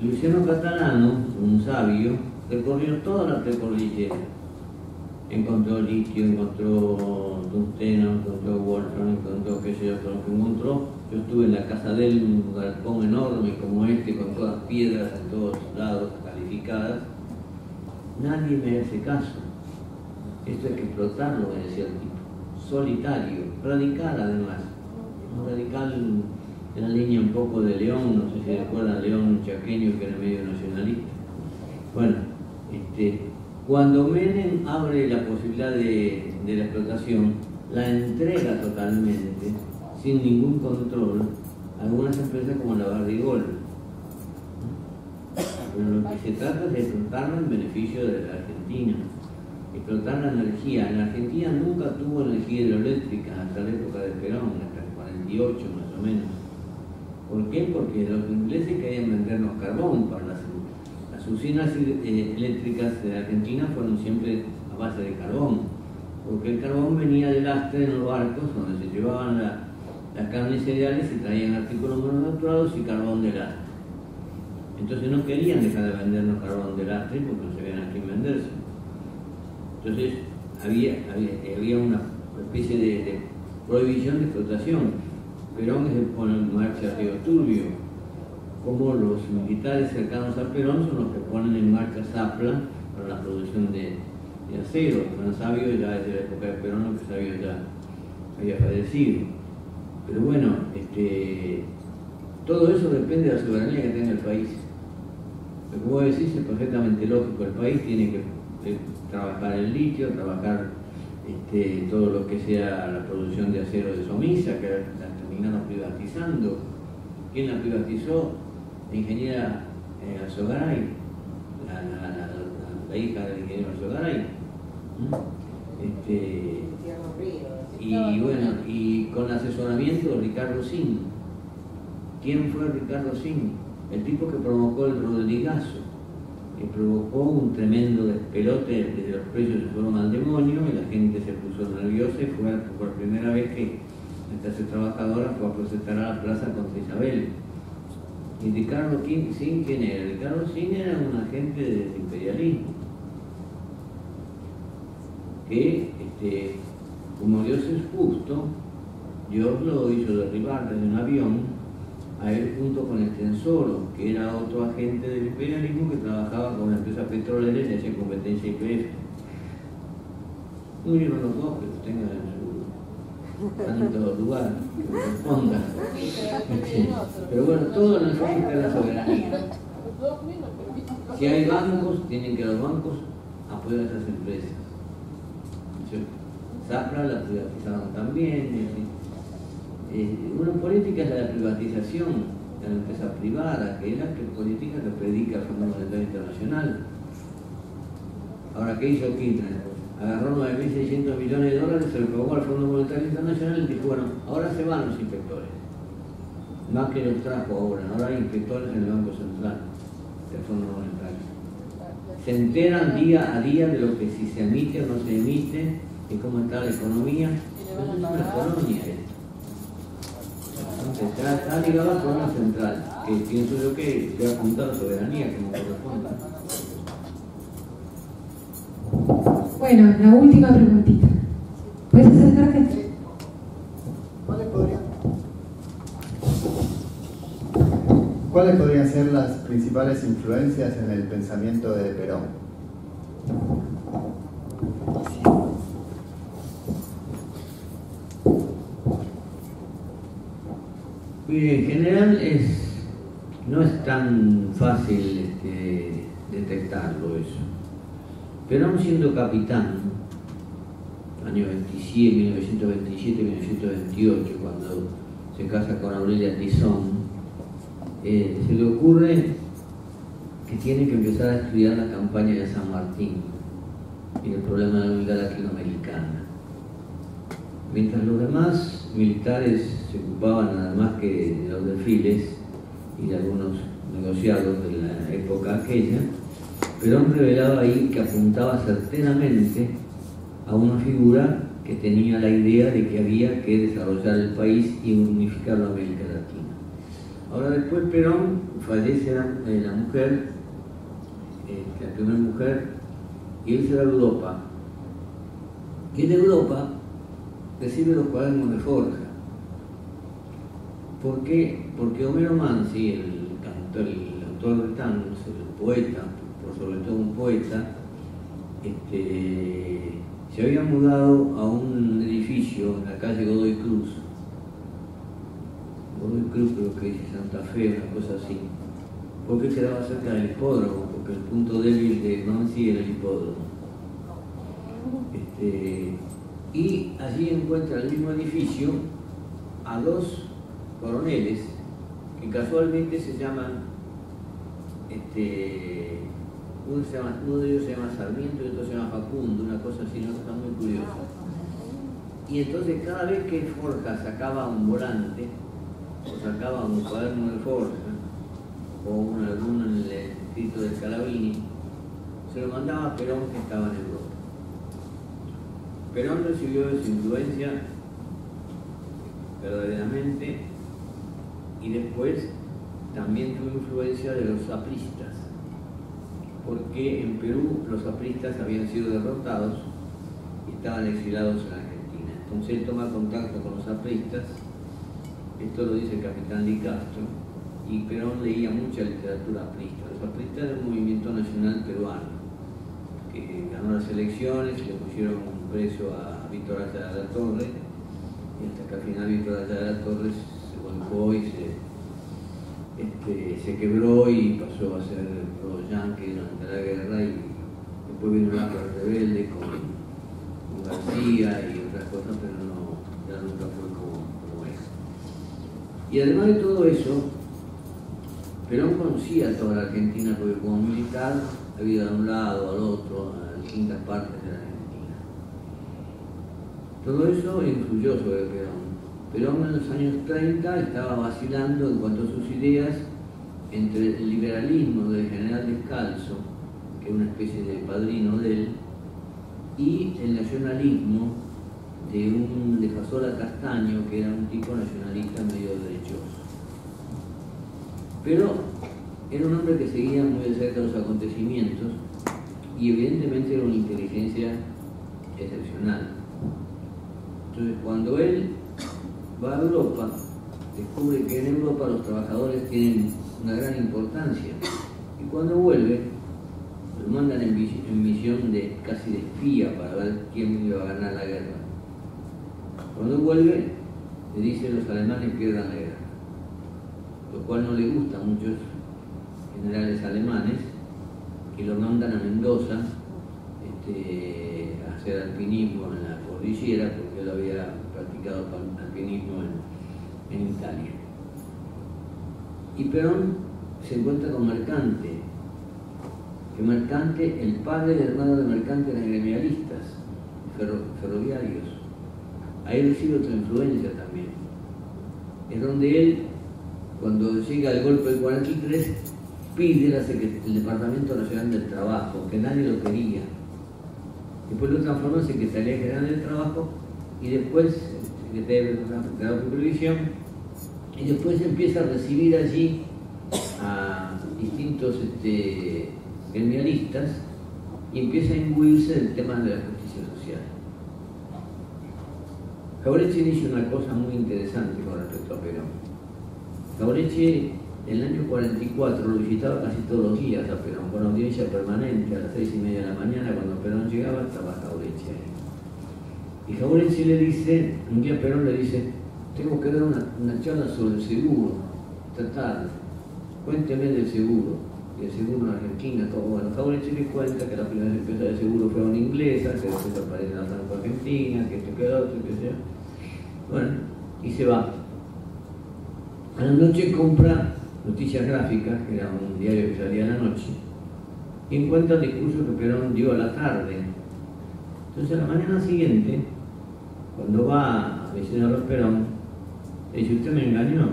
Luciano Catalano, un sabio, recorrió toda la precordillera. Encontró litio, encontró tungsteno, encontró wolfram, encontró qué sé yo, todo lo que encontró. Yo estuve en la casa de él, un galpón enorme como este, con todas piedras en todos lados, calificadas. Nadie me hace caso. Esto hay que explotarlo, me decía el tipo. Solitario, radical además. Un radical en la línea un poco de León, no sé si recuerdan León chaqueño, que era medio nacionalista. Bueno, cuando Menem abre la posibilidad de la explotación, la entrega totalmente, sin ningún control, a algunas empresas como la Barrigol. Pero lo que se trata es de explotarla en beneficio de la Argentina, explotar la energía. La Argentina nunca tuvo energía hidroeléctrica hasta la época de Perón, hasta el 48 más o menos. ¿Por qué? Porque los ingleses querían vendernos carbón para las usinas eléctricas de Argentina fueron siempre a base de carbón, porque el carbón venía de lastre en los barcos donde se llevaban las carnes cereales y traían artículos manufacturados y carbón de lastre. Entonces no querían dejar de vendernos carbón de lastre porque no sabían a quién venderse. Entonces había una especie de prohibición de explotación. Perón es el que pone en marcha Río Turbio, como los militares cercanos a Perón son los que ponen en marcha Zapla para la producción de acero. Juan Sabio ya desde la época de Perón, aunque Sabio ya había fallecido. Pero bueno, todo eso depende de la soberanía que tenga el país. Lo que vos decís es perfectamente lógico. El país tiene que trabajar el litio, trabajar todo lo que sea la producción de acero de Somisa, que la terminaron privatizando. ¿Quién la privatizó? La ingeniera Alzogaray, la hija del ingeniero Alzogaray. Y bueno, y con asesoramiento de Ricardo Sin. ¿Quién fue Ricardo Sin? El tipo que provocó el Rodrigazo, que provocó un tremendo despelote, desde los precios se fueron al demonio y la gente se puso nerviosa y fue por primera vez que la clase trabajadora fue a protestar a la plaza contra Isabel. ¿Y Ricardo Sin quién era? Ricardo Sin era un agente del imperialismo que, como Dios es justo, Dios lo hizo derribar desde un avión a él junto con Extensoro, que era otro agente del imperialismo que trabajaba con la empresa petrolera y le hacía competencia a YPF. Murieron los dos, que los tengan en todo lugar, que respondan. Pero bueno, todo en el fondo está en la soberanía. Si hay bancos, tienen que los bancos apoyar a esas empresas. Zapla la privatizaron también. Una política es la privatización de la empresa privada, que es la política que predica el Fondo Monetario Internacional. Ahora, ¿qué hizo Kirchner? Agarró 9.600 millones de dólares, se lo pagó al Fondo Monetario Internacional y dijo, bueno, ahora se van los inspectores. Más que los trajo ahora hay inspectores en el Banco Central del Fondo Monetario. Se enteran día a día de lo que si se emite o no se emite, de cómo está la economía. Eso es una colonia. Está ligado al problema central, que pienso yo que debe apuntar a la soberanía como corresponde. Bueno, la última preguntita. ¿Puedes acercarte? ¿Cuáles podrían ser las principales influencias en el pensamiento de Perón? En general no es tan fácil detectarlo eso. Perón siendo capitán, año 1927, 1928, cuando se casa con Aurelia Tizón, se le ocurre que tiene que empezar a estudiar la campaña de San Martín y el problema de la unidad latinoamericana. Mientras los demás militares se ocupaban nada más que de los desfiles y de algunos negociados de la época aquella, Perón revelaba ahí que apuntaba certeramente a una figura que tenía la idea de que había que desarrollar el país y unificar la América Latina. Ahora después Perón fallece la mujer, la primera mujer, y él se va a Europa. Y en Europa recibe los cuadernos de Forja. ¿Por qué? Porque Homero Mansi, el autor de tangos, el poeta, por sobre todo un poeta, se había mudado a un edificio en la calle Godoy Cruz creo que dice Santa Fe, una cosa así, porque quedaba cerca del hipódromo, porque el punto débil de Mansi era el hipódromo. Y allí encuentra el mismo edificio a dos coroneles que casualmente se llaman, uno de ellos se llama Sarmiento y otro se llama Facundo, una cosa así, una cosa muy curiosa. Y entonces cada vez que Forja sacaba un volante, o sacaba un cuaderno de Forja, o alguno en el escrito de Scalabrini, se lo mandaba a Perón, que estaba en Europa. Perón recibió esa influencia verdaderamente, y después también tuvo influencia de los apristas, porque en Perú los apristas habían sido derrotados y estaban exilados en Argentina. Entonces él toma contacto con los apristas, esto lo dice el capitán Di Castro, y Perón leía mucha literatura aprista. Los apristas era un movimiento nacional peruano que ganó las elecciones, le pusieron preso a Víctor Allá de la Torre, y hasta que al final Víctor Allá de la Torre se volcó y se quebró y pasó a ser pro-yanqui durante la guerra, y después vino una guerra rebelde con García y otras cosas, pero ya nunca fue como eso. Y además de todo eso, Perón conocía toda la Argentina, porque como militar había ido de un lado al otro, a distintas partes de la Argentina. Todo eso influyó sobre Perón. Perón en los años 30 estaba vacilando en cuanto a sus ideas entre el liberalismo del general Descalzo, que es una especie de padrino de él, y el nacionalismo de Fasola Castaño, que era un tipo nacionalista medio derechoso. Pero era un hombre que seguía muy de cerca los acontecimientos y evidentemente era una inteligencia excepcional. Entonces, cuando él va a Europa, descubre que en Europa los trabajadores tienen una gran importancia, y cuando vuelve lo mandan en misión casi de espía para ver quién iba a ganar la guerra. Cuando vuelve le dice que los alemanes pierdan la guerra, lo cual no le gusta a muchos generales alemanes, que lo mandan a Mendoza a hacer alpinismo en la cordillera, porque él había practicado alpinismo en Italia. Y Perón se encuentra con Mercante, que Mercante, el padre y el hermano de Mercante eran gremialistas, ferroviarios. Ahí recibe otra influencia también. Es donde él, cuando llega el golpe del 43, pide el Departamento Nacional del Trabajo, que nadie lo quería. Después lo transformó en Secretaría General del Trabajo, y después Secretaría de la Previsión, y después empieza a recibir allí a distintos gremialistas y empieza a imbuirse del tema de la justicia social. Jauretche dice una cosa muy interesante con respecto a Perón. Jauretche en el año 44 lo visitaba casi todos los días a Perón, con audiencia permanente a las 6:30 de la mañana. Cuando Perón llegaba estaba Jauretche ahí. Y Jauretche le dice, un día Perón le dice: tengo que dar una charla sobre el seguro, esta tarde, cuénteme del seguro. Y el seguro en Argentina, todo. Bueno, Jauretche le cuenta que la primera empresa de seguro fue una inglesa, que después aparece la franco-argentina, que esto quedó otro, que sea. Bueno, y se va. A la noche compra Noticias Gráficas, que era un diario que salía a la noche, y encuentra el discurso que Perón dio a la tarde. Entonces, a la mañana siguiente, cuando va a visitar a Perón, le dice: usted me engañó,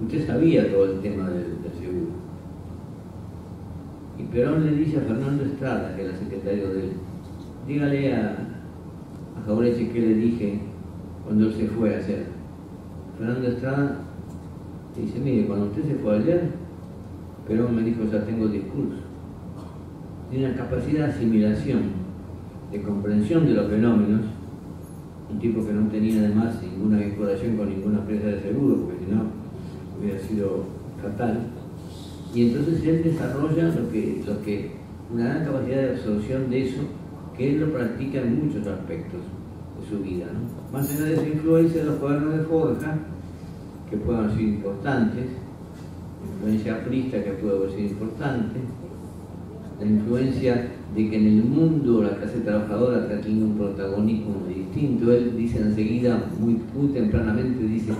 usted sabía todo el tema del seguro. Y Perón le dice a Fernando Estrada, que era secretario de él: dígale a Jauretche qué le dije cuando él se fue a hacer. Fernando Estrada le dice: mire, cuando usted se fue ayer, Perón me dijo: ya tengo el discurso. Tiene una capacidad de asimilación, de comprensión de los fenómenos, un tipo que no tenía además ninguna vinculación con ninguna empresa de seguro, porque si no hubiera sido fatal. Y entonces él desarrolla una gran capacidad de absorción de eso, que él lo practica en muchos aspectos de su vida, ¿no? Más allá de esa influencia de los cuadernos de Forja, que pueden ser importantes, la influencia aprista, que puede ser importante, la influencia de que en el mundo la clase trabajadora está teniendo un protagonismo distinto. Él dice enseguida, muy tempranamente, dice: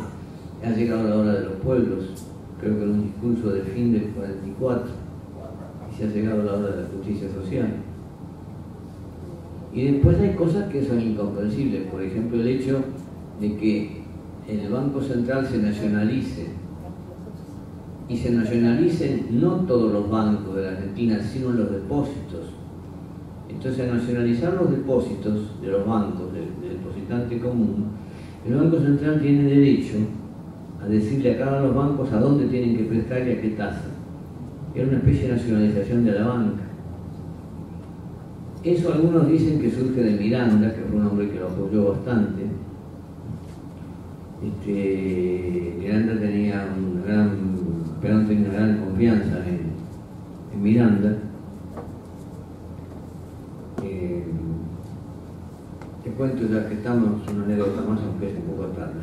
ha llegado la hora de los pueblos, creo que en un discurso de fin del 44, y se ha llegado la hora de la justicia social. Y después hay cosas que son incomprensibles, por ejemplo el hecho de que el Banco Central se nacionalice, y se nacionalicen no todos los bancos de la Argentina, sino los depósitos. Entonces, al nacionalizar los depósitos de los bancos, del depositante común, el Banco Central tiene derecho a decirle a cada uno de los bancos a dónde tienen que prestar y a qué tasa. Era una especie de nacionalización de la banca. Eso algunos dicen que surge de Miranda, que fue un hombre que lo apoyó bastante. Miranda tenía Perón tenía una gran confianza en Miranda. Te cuento, ya que estamos, una anécdota más, aunque es un poco tarde.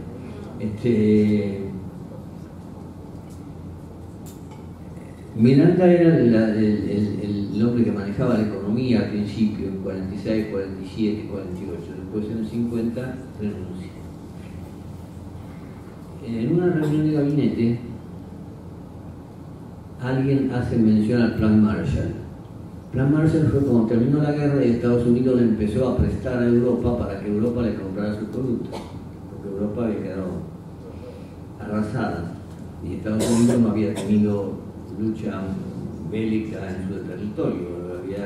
Miranda era el hombre que manejaba la economía al principio, en 46, 47, 48, después en el 50 renuncia. En una reunión de gabinete, alguien hace mención al Plan Marshall. Plan Marshall fue cuando terminó la guerra y Estados Unidos le empezó a prestar a Europa para que Europa le comprara sus productos, porque Europa había quedado arrasada y Estados Unidos no había tenido lucha bélica en su territorio, lo había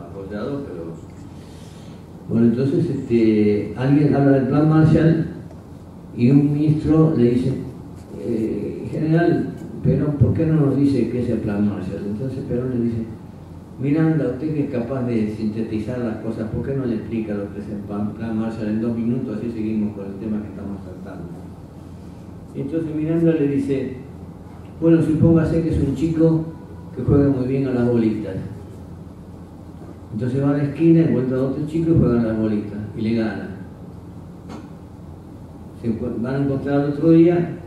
apoyado, pero... Bueno, entonces alguien habla del Plan Marshall y un ministro le dice: general, Perón, ¿por qué no nos dice qué es el Plan Marshall? Entonces Perón le dice: Miranda, usted que es capaz de sintetizar las cosas, ¿por qué no le explica lo que es el Plan Marshall en 2 minutos? Así seguimos con el tema que estamos tratando. Y entonces Miranda le dice: bueno, supóngase que es un chico que juega muy bien a las bolitas. Entonces va a la esquina, encuentra a otro chico y juegan a las bolitas, y le gana. Se van a encontrar el otro día,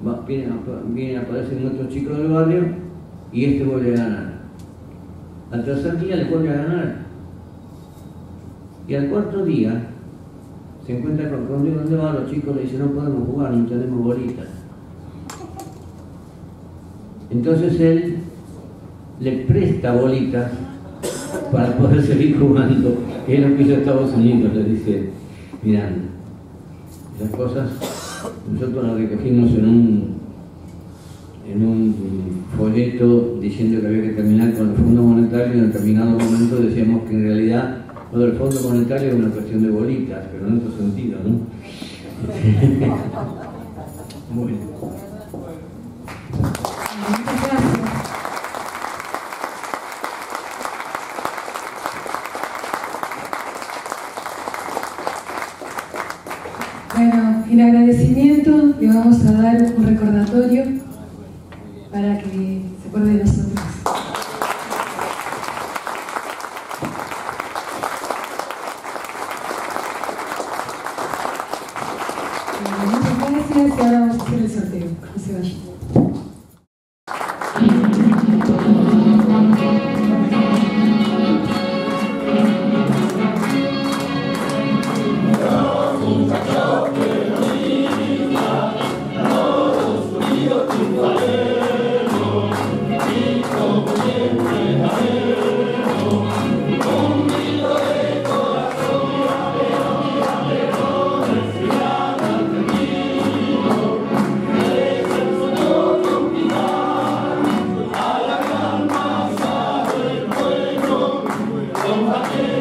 aparecen otros chicos del barrio, y este vuelve a ganar. Al tercer día le vuelve a ganar. Y al cuarto día se encuentra con donde va, los chicos le dicen: no podemos jugar, no tenemos bolitas. Entonces él le presta bolitas para poder seguir jugando, que es lo que hizo Estados Unidos, le dice Miranda. Esas cosas nosotros las recogimos en un folleto diciendo que había que terminar con el Fondo Monetario, y en determinado momento decíamos que en realidad lo del Fondo Monetario es una cuestión de bolitas, pero en otro sentido, ¿no? Bueno. Muchas gracias. Bueno, en agradecimiento le vamos a dar un recordatorio para que se acuerde de nosotros. Muchas gracias y ahora vamos a hacer el sorteo. No se vayan. Vale. Bachelet.